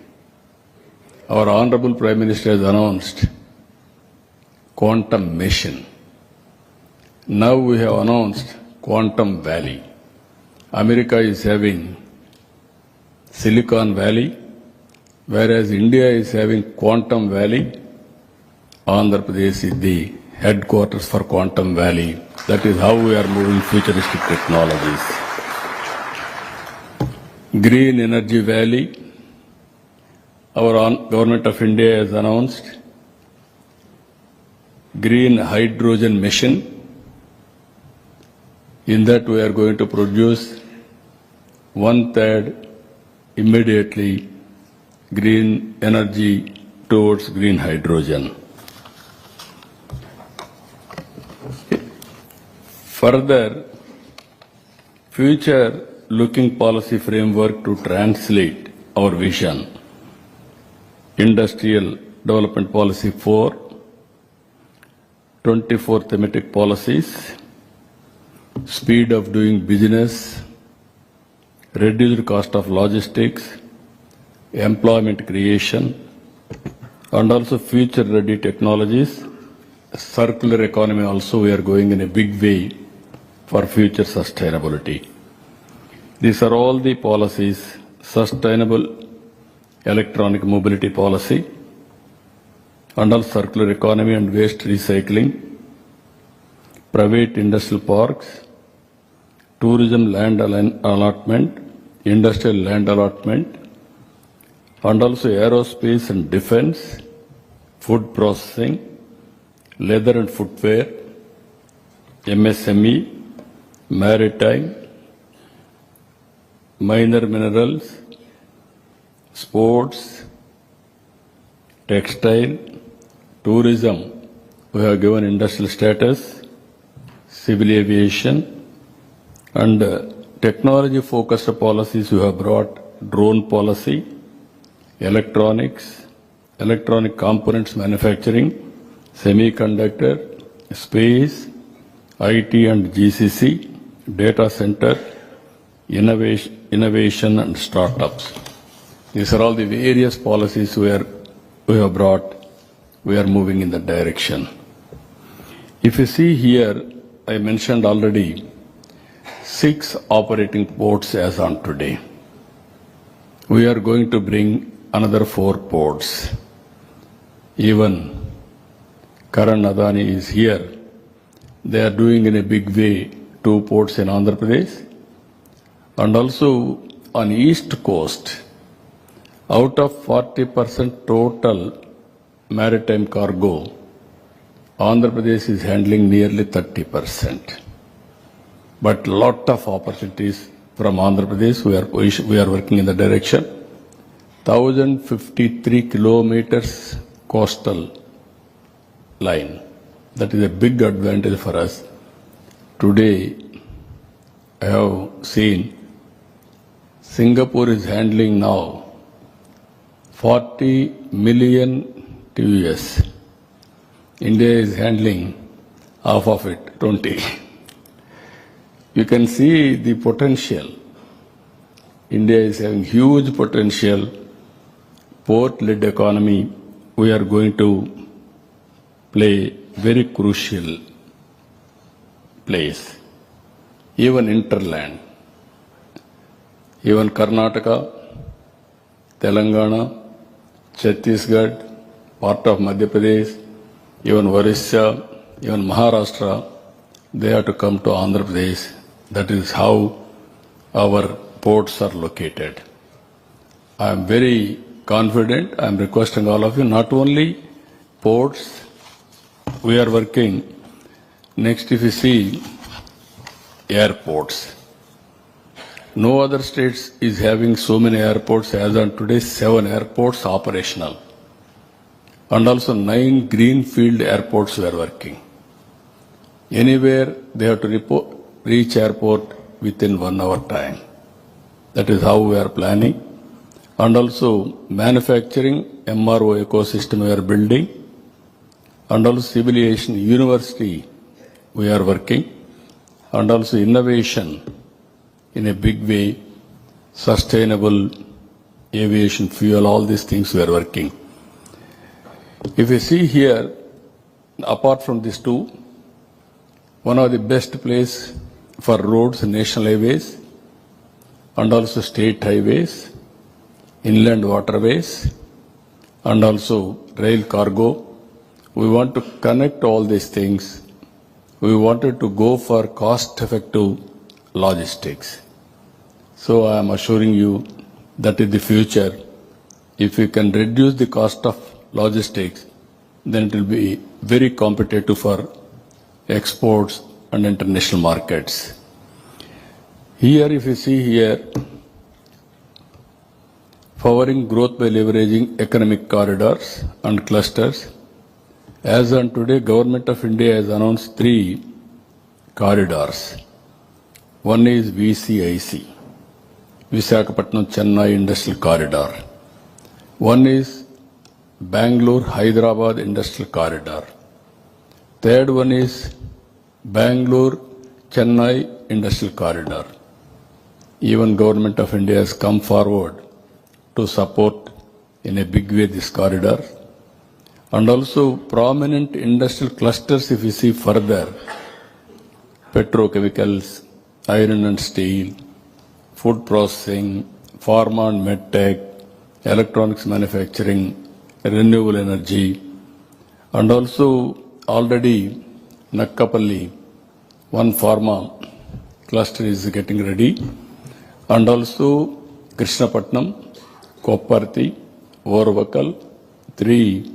Our Honorable Prime Minister has announced quantum mission. Now we have announced Quantum Valley. America is having Silicon Valley, whereas India is having Quantum Valley. Andhra Pradesh is the headquarters for Quantum Valley. That is how we are moving futuristic technologies. Green Energy Valley. Our Government of India has announced Green Hydrogen Mission. In that we are going to produce 1/3 immediately green energy towards green hydrogen. Further, future looking policy framework to translate our vision. Industrial Development Policy 4, 24 thematic policies, speed of doing business, reduced cost of logistics, employment creation, and also future-ready technologies, circular economy also we are going in a big way for future sustainability. These are all the policies, sustainable electronic mobility policy, and also circular economy and waste recycling, private industrial parks, tourism land allotment, industrial land allotment, and also aerospace and defense, food processing, leather and footwear, MSME, maritime, minor minerals, sports, textile, tourism, we have given industrial status, civil aviation, and technology-focused policies we have brought drone policy, electronics, electronic components manufacturing, semiconductor, space, IT and GCC, data center, innovation and startups. These are all the various policies we have brought. We are moving in that direction. If you see here, I mentioned already 6 operating ports as on today. We are going to bring another 4 ports. Even Karan Adani is here. They are doing in a big way 2 ports in Andhra Pradesh. And also on East Coast, out of 40% total maritime cargo, Andhra Pradesh is handling nearly 30%. But lot of opportunities from Andhra Pradesh, we are working in the direction. 1,053 kilometers coastal line. That is a big advantage for us. Today, I have seen Singapore is handling now 40 million TEUs. India is handling half of it, 20. You can see the potential. India is having huge potential. Port-led economy, we are going to play very crucial place. Even interland, even Karnataka, Telangana, Chhattisgarh, part of Madhya Pradesh, even Orissa, even Maharashtra, they have to come to Andhra Pradesh. That is how our ports are located. I am very confident. I am requesting all of you, not only ports, we are working. Next, if you see airports, no other states is having so many airports. As on today, 7 airports operational. And also 9 greenfield airports we are working. Anywhere they have to reach airport within 1 hour time. That is how we are planning. And also manufacturing MRO ecosystem we are building. And also civil aviation university we are working. And also innovation in a big way, sustainable aviation fuel, all these things we are working. If you see here, apart from these 2, one of the best place for roads, national highways, and also state highways, inland waterways, and also rail cargo. We want to connect all these things. We wanted to go for cost-effective logistics. So I am assuring you that in the future, if we can reduce the cost of logistics, then it will be very competitive for exports and international markets. Here, if you see here, powering growth by leveraging economic corridors and clusters. As on today, Government of India has announced 3 corridors. One is VCIC, Visakhapatnam Chennai Industrial Corridor. One is Bangalore Hyderabad Industrial Corridor. Third one is Bangalore Chennai Industrial Corridor. Even Government of India has come forward to support in a big way this corridor. And also prominent industrial clusters, if you see further, petrochemicals, iron and steel, food processing, pharma and medtech, electronics manufacturing, renewable energy, and also already Nakkapalli, one pharma cluster is getting ready, and also Krishnapatnam, Kopparthi, Oruvaggallu, 3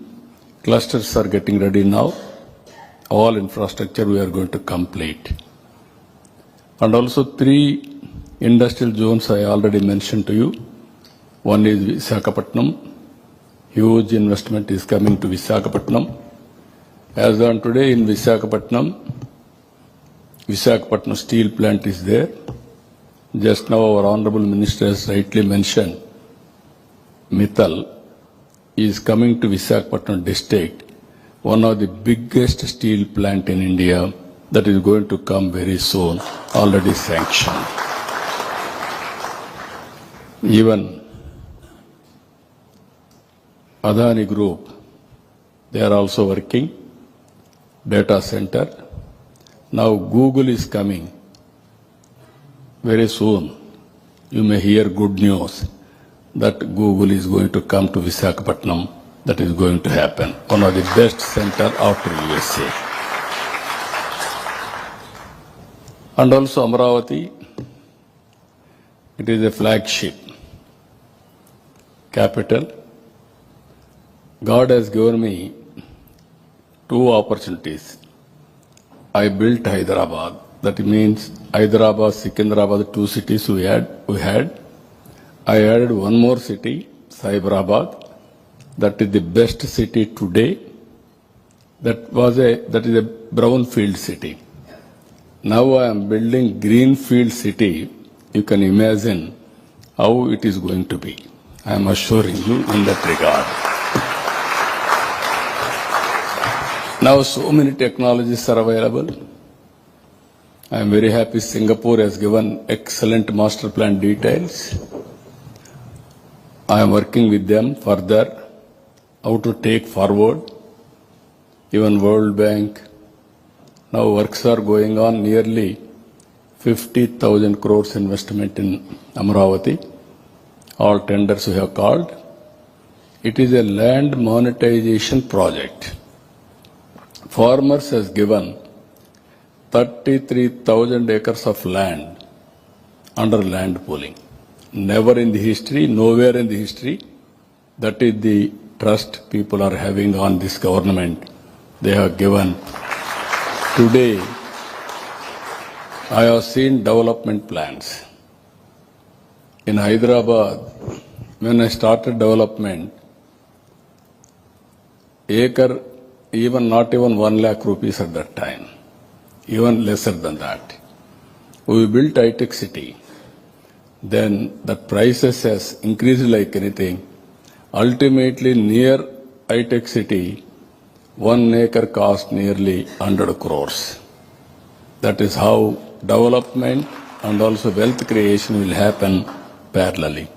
clusters are getting ready now. All infrastructure we are going to complete. And also 3 industrial zones I already mentioned to you. One is Visakhapatnam. Huge investment is coming to Visakhapatnam. As on today in Visakhapatnam steel plant is there. Just now our Honorable Minister has rightly mentioned, Mittal is coming to Visakhapatnam district, one of the biggest steel plant in India that is going to come very soon, already sanctioned. Even Adani Group, they are also working, data center. Now Google is coming very soon. You may hear good news that Google is going to come to Visakhapatnam. That is going to happen. One of the best center after USA. And also Amravati, it is a flagship capital. God has given me 2 opportunities. I built Hyderabad. That means Hyderabad, Secunderabad, 2 cities we had. I added one more city, Cyberabad. That is the best city today. That is a brownfield city. Now I am building greenfield city. You can imagine how it is going to be. I am assuring you in that regard. Now so many technologies are available. I am very happy Singapore has given excellent master plan details. I am working with them further how to take forward. Even World Bank, now works are going on, nearly 50,000 crores investment in Amravati. All tenders we have called. It is a land monetization project. Farmers has given 33,000 acres of land under land pooling. Never in the history, nowhere in the history. That is the trust people are having on this government. They have given. Today, I have seen development plans. In Hyderabad, when I started development, acre, even not even 1 lakh rupees at that time, even lesser than that. We built high-tech city. Then the prices has increased like anything. Ultimately, near high-tech city, 1 acre cost nearly 100 crores. That is how development and also wealth creation will happen parallelly.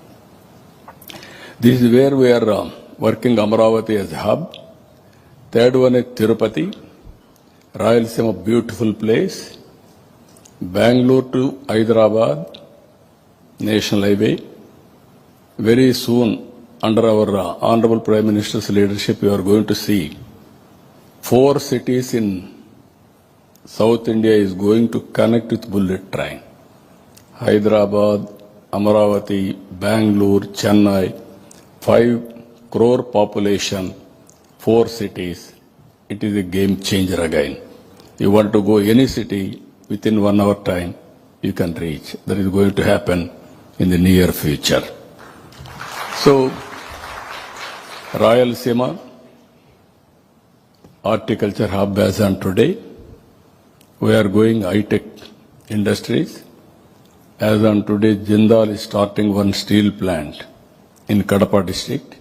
This is where we are working Amravati as a hub. Third one is Tirupati, Rayalaseema, beautiful place. Bangalore to Hyderabad, National Highway. Very soon, under our Honorable Prime Minister's leadership, we are going to see 4 cities in South India is going to connect with bullet train. Hyderabad, Amravati, Bangalore, Chennai, 5 crore population, 4 cities. It is a game changer again. You want to go any city within 1 hour time, you can reach. That is going to happen in the near future. So, Rayalaseema horticulture hub as on today, we are going high-tech industries. As on today, Jindal is starting one steel plant in Kadapa district.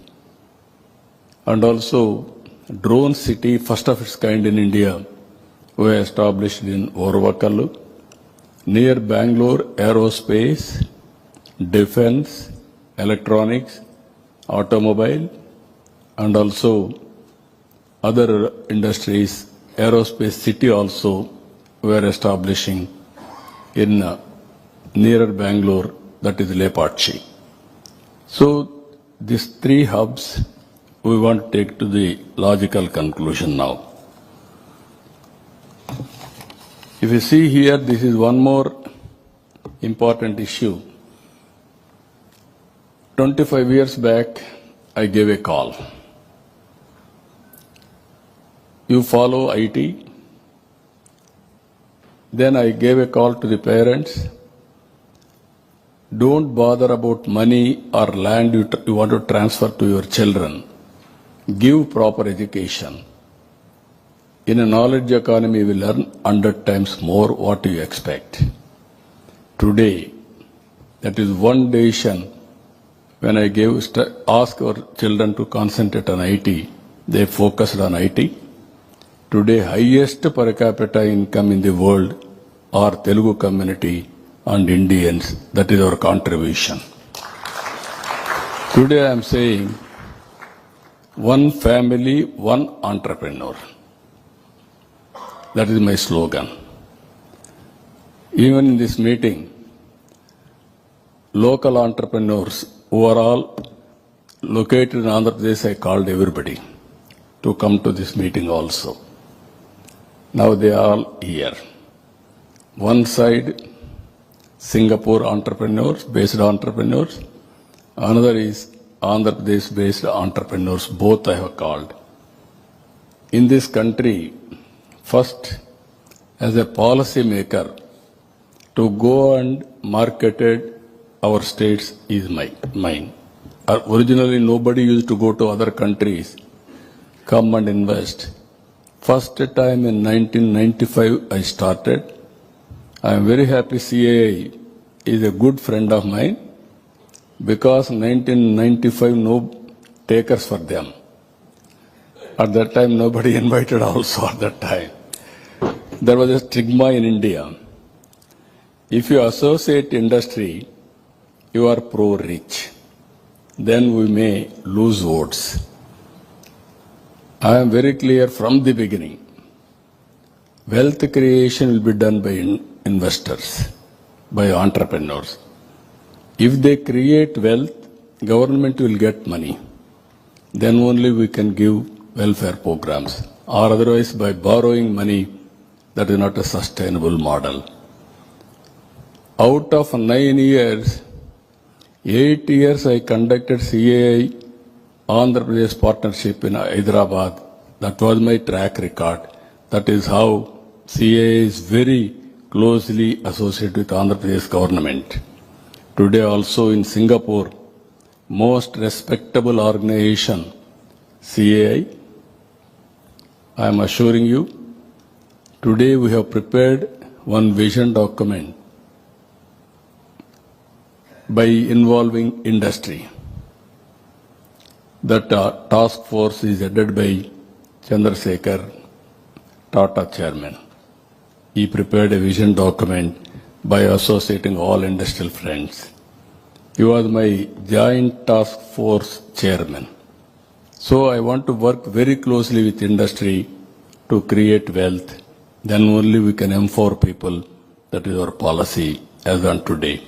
And also, drone city, first of its kind in India, we established in ORUGALLU. Near Bangalore, aerospace, defense, electronics, automobile, and also other industries, aerospace city also we are establishing in nearer Bangalore, that is Lepatchi. So these three hubs we want to take to the logical conclusion now. If you see here, this is one more important issue. 25 years back, I gave a call. You follow IT. Then I gave a call to the parents. Don't bother about money or land you want to transfer to your children. Give proper education. In a knowledge economy, you will learn 100 times more what you expect. Today, that is one decision. When I ask our children to concentrate on IT, they focused on IT. Today, highest per capita income in the world are Telugu community and Indians. That is our contribution. Today I am saying, one family, one entrepreneur. That is my slogan. Even in this meeting, local entrepreneurs who are all located in Andhra Pradesh, I called everybody to come to this meeting also. Now they are all here. One side, Singapore entrepreneurs, based entrepreneurs. Another is Andhra Pradesh based entrepreneurs. Both I have called. In this country, first, as a policy maker, to go and market our states is mine. Originally, nobody used to go to other countries, come and invest. First time in 1995, I started. I am very happy CAI is a good friend of mine because 1995, no takers for them. At that time, nobody invited also at that time. There was a stigma in India. If you associate industry, you are pro-rich. Then we may lose votes. I am very clear from the beginning. Wealth creation will be done by investors, by entrepreneurs. If they create wealth, government will get money. Then only we can give welfare programs. Or otherwise by borrowing money, that is not a sustainable model. Out of 9 years, 8 years I conducted CAI Andhra Pradesh partnership in Hyderabad. That was my track record. That is how CAI is very closely associated with Andhra Pradesh government. Today also in Singapore, most respectable organization, CAI, I am assuring you, today we have prepared one vision document by involving industry. That task force is headed by Chandrasekhar, Tata chairman. He prepared a vision document by associating all industrial friends. He was my joint task force chairman. So I want to work very closely with industry to create wealth. Then only we can empower people. That is our policy as on today.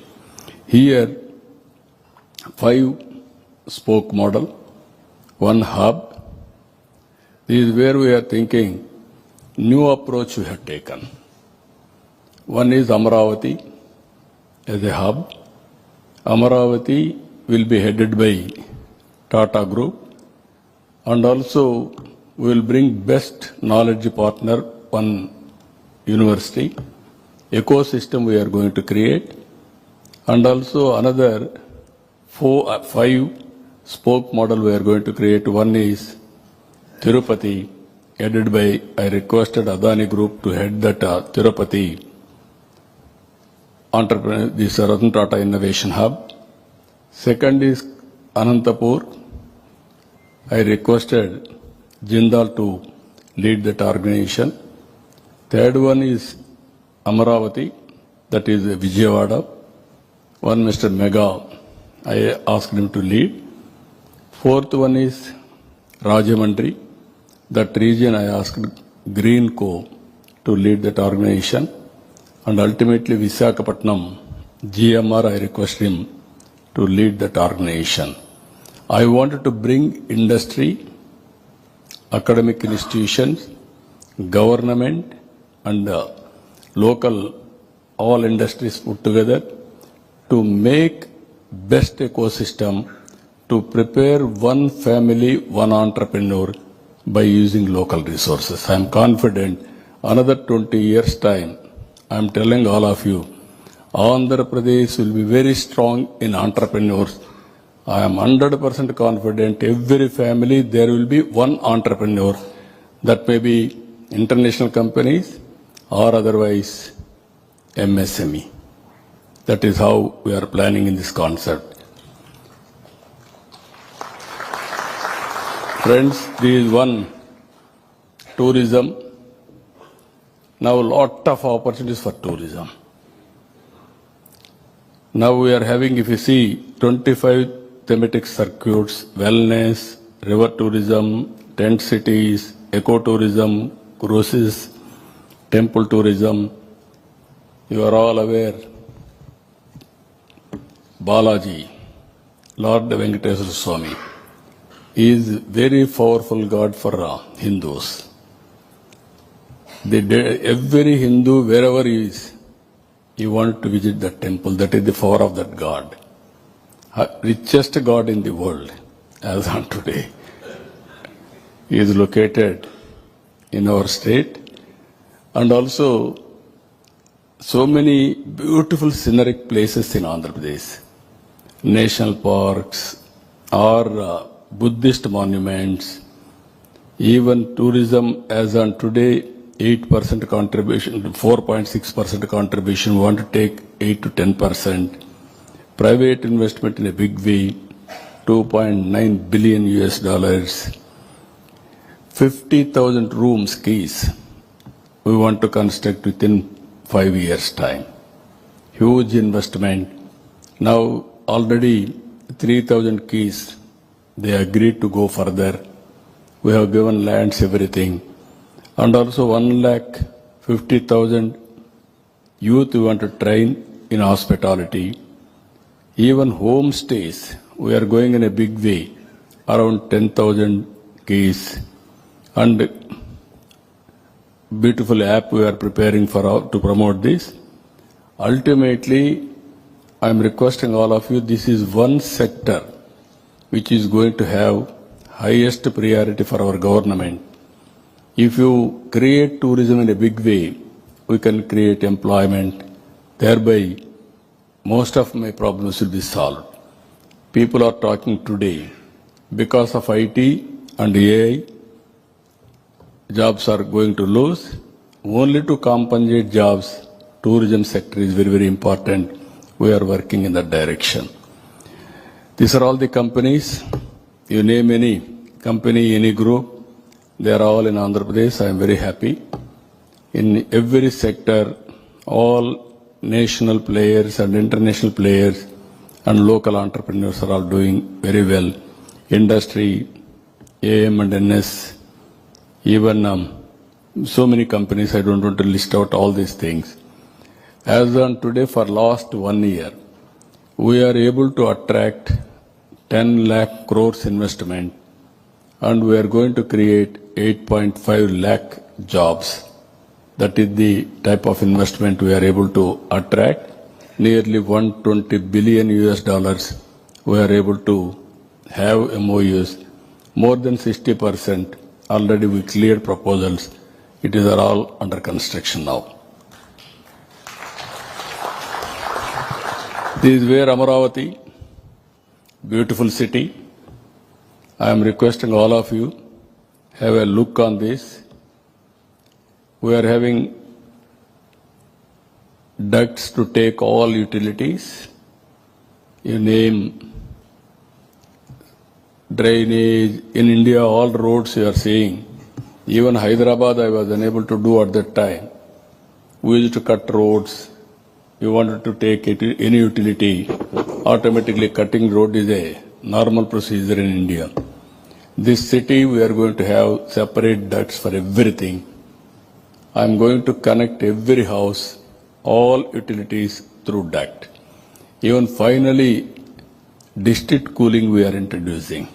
Here, 5 spoke model, 1 hub. This is where we are thinking new approach we have taken. One is Amaravati as a hub. Amaravati will be headed by Tata Group, and also we will bring best knowledge partner, one university, ecosystem we are going to create, and also another 5 spoke model we are going to create. One is Tirupati, headed by, I requested Adani Group to head that Tirupati entrepreneur, this Ratan Tata Innovation Hub. Second is Anantapur. I requested Jindal to lead that organization. Third one is Amaravati, that is Vijayawada. One Mr. Mega, I asked him to lead. Fourth one is Rajamandri. That region I asked Green Co to lead that organization. And ultimately Visakhapatnam, GMR, I request him to lead that organization. I wanted to bring industry, academic institutions, government, and local, all industries put together to make best ecosystem to prepare one family, one entrepreneur by using local resources. I am confident another 20 years' time, I am telling all of you, Andhra Pradesh will be very strong in entrepreneurs. I am 100% confident every family there will be one entrepreneur. That may be international companies or otherwise MSME. That is how we are planning in this concept. Friends, there is one tourism. Now a lot of opportunities for tourism. Now we are having, if you see, 25 thematic circuits, wellness, river tourism, tent cities, ecotourism, cruises, temple tourism. You are all aware, Balaji, Lord Venkateswara Swami, is very powerful God for Hindus. Every Hindu, wherever he is, he wants to visit that temple. That is the power of that God. Richest God in the world, as on today. He is located in our state, and also so many beautiful scenic places in Andhra Pradesh. National parks or Buddhist monuments, even tourism as on today, 8% contribution, 4.6% contribution, we want to take 8 to 10%. Private investment in a big way, $2.9 billion US. 50,000 rooms, keys, we want to construct within 5 years' time. Huge investment. Now already 3,000 keys, they agreed to go further. We have given lands, everything. And also 1,50,000 youth we want to train in hospitality. Even homestays, we are going in a big way, around 10,000 keys. And beautiful app we are preparing to promote this. Ultimately, I am requesting all of you, this is one sector which is going to have highest priority for our government. If you create tourism in a big way, we can create employment. Thereby, most of my problems will be solved. People are talking today, because of IT and AI, jobs are going to lose. Only to compensate jobs, tourism sector is very, very important. We are working in that direction. These are all the companies. You name any company, any group, they are all in Andhra Pradesh. I am very happy. In every sector, all national players and international players and local entrepreneurs are all doing very well. Industry, AM and NS, even so many companies, I don't want to list out all these things. As on today, for last 1 year, we are able to attract 10 lakh crores investment, and we are going to create 8.5 lakh jobs. That is the type of investment we are able to attract. Nearly $120 billion US. We are able to have MOUs. More than 60%. Already we cleared proposals. It is all under construction now. This is where Amaravati, beautiful city. I am requesting all of you, have a look on this. We are having ducts to take all utilities. You name drainage. In India, all roads you are seeing. Even Hyderabad, I was unable to do at that time. We used to cut roads. You wanted to take any utility, automatically cutting road is a normal procedure in India. This city, we are going to have separate ducts for everything. I am going to connect every house, all utilities through duct. Even finally, district cooling we are introducing.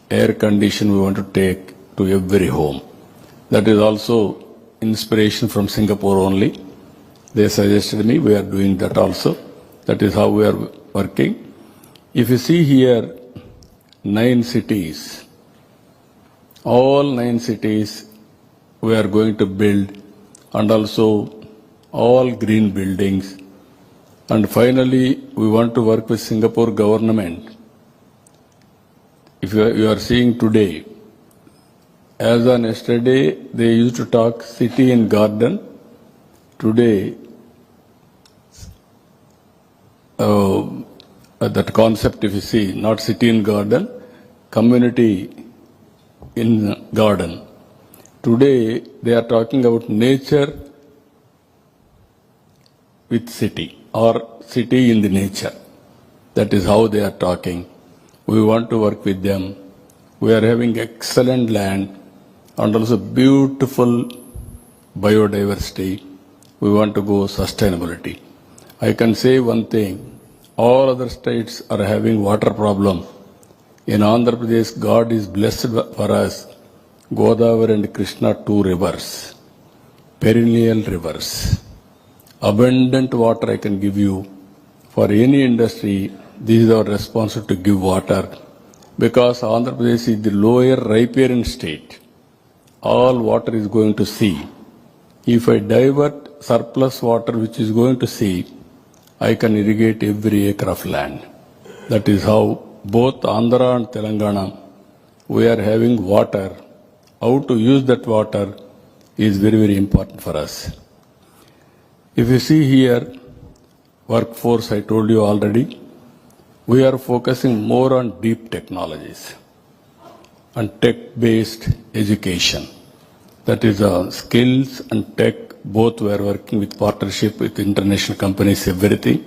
Air condition we want to take to every home. That is also inspiration from Singapore only. They suggested me, we are doing that also. That is how we are working. If you see here, 9 cities, all 9 cities we are going to build, and also all green buildings. And finally, we want to work with Singapore government. If you are seeing today, as on yesterday, they used to talk city and garden. Today, that concept, if you see, not city and garden, community in garden. Today, they are talking about nature with city, or city in the nature. That is how they are talking. We want to work with them. We are having excellent land and also beautiful biodiversity. We want to go sustainability. I can say one thing, all other states are having water problem. In Andhra Pradesh, God is blessed for us, Godavari and Krishna, 2 rivers, perennial rivers. Abundant water I can give you. For any industry, this is our responsibility to give water, because Andhra Pradesh is the lower riparian state. All water is going to sea. If I divert surplus water which is going to sea, I can irrigate every acre of land. That is how both Andhra and Telangana, we are having water. How to use that water is very, very important for us. If you see here, workforce, I told you already, we are focusing more on deep technologies and tech-based education. That is skills and tech, both we are working with partnership with international companies, everything.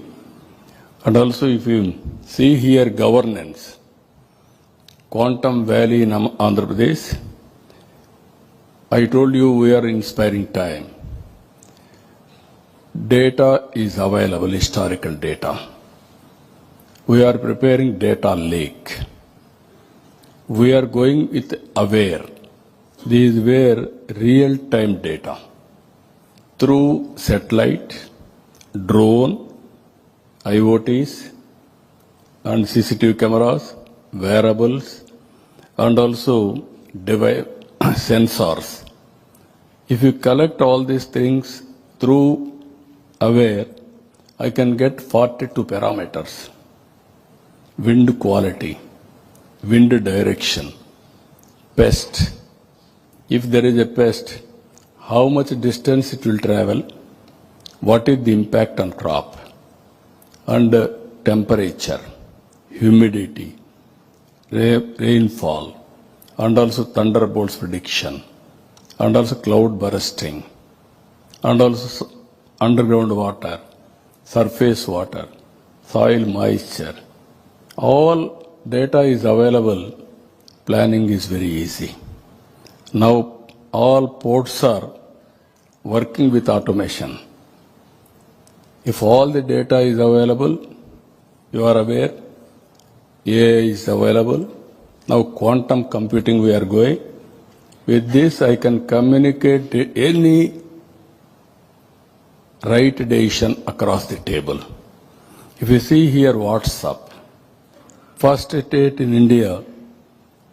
And also if you see here governance, Quantum Valley in Andhra Pradesh, I told you we are inspiring time. Data is available, historical data. We are preparing data lake. We are going with AWARE. These were real-time data through satellite, drone, IoTs, and CCTV cameras, wearables, and also sensors. If you collect all these things through AWARE, I can get 42 parameters. Wind quality, wind direction, pest. If there is a pest, how much distance it will travel, what is the impact on crop, and temperature, humidity, rainfall, and also thunderbolts prediction, and also cloud bursting, and also underground water, surface water, soil moisture. All data is available. Planning is very easy. Now all ports are working with automation. If all the data is available, you are aware, AI is available. Now quantum computing we are going. With this I can communicate any right decision across the table. If you see here WhatsApp, first state in India,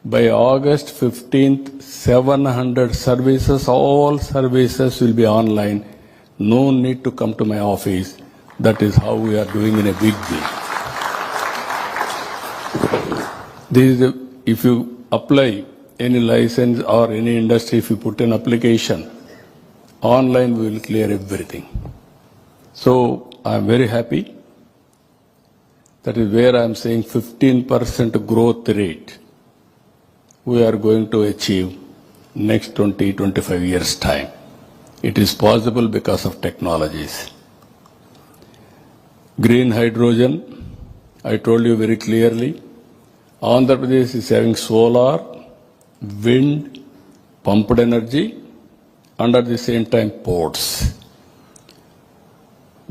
by August 15th, 700 services, all services will be online. No need to come to my office. That is how we are doing in a big way. If you apply any license or any industry, if you put an application, online we will clear everything. So I am very happy. That is where I am saying 15% growth rate we are going to achieve next 20-25 years' time. It is possible because of technologies. Green hydrogen, I told you very clearly, Andhra Pradesh is having solar, wind, pumped energy, and at the same time ports.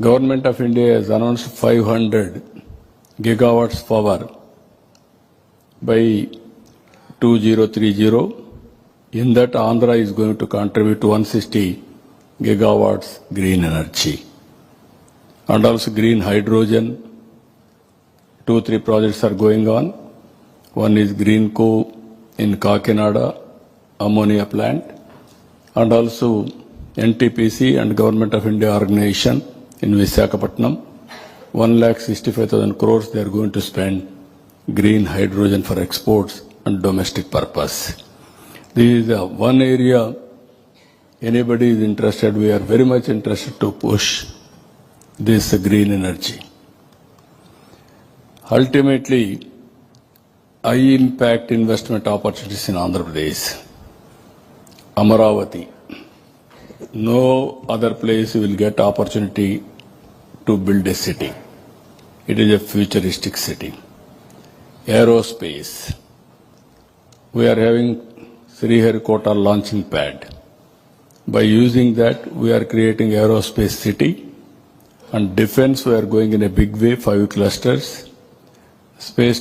Government of India has announced 500 gigawatts power by 2030. In that, Andhra is going to contribute 160 gigawatts green energy. And also green hydrogen, 2-3 projects are going on. One is Greenco in Kakinada, ammonia plant, and also NTPC and Government of India organization in Visakhapatnam. 1,65,000 crores they are going to spend green hydrogen for exports and domestic purpose. This is one area anybody is interested. We are very much interested to push this green energy. Ultimately, high impact investment opportunities in Andhra Pradesh. Amaravati. No other place you will get opportunity to build a city. It is a futuristic city. Aerospace. We are having Sriharikota launching pad. By using that, we are creating aerospace city. And defense, we are going in a big way, 5 clusters. Space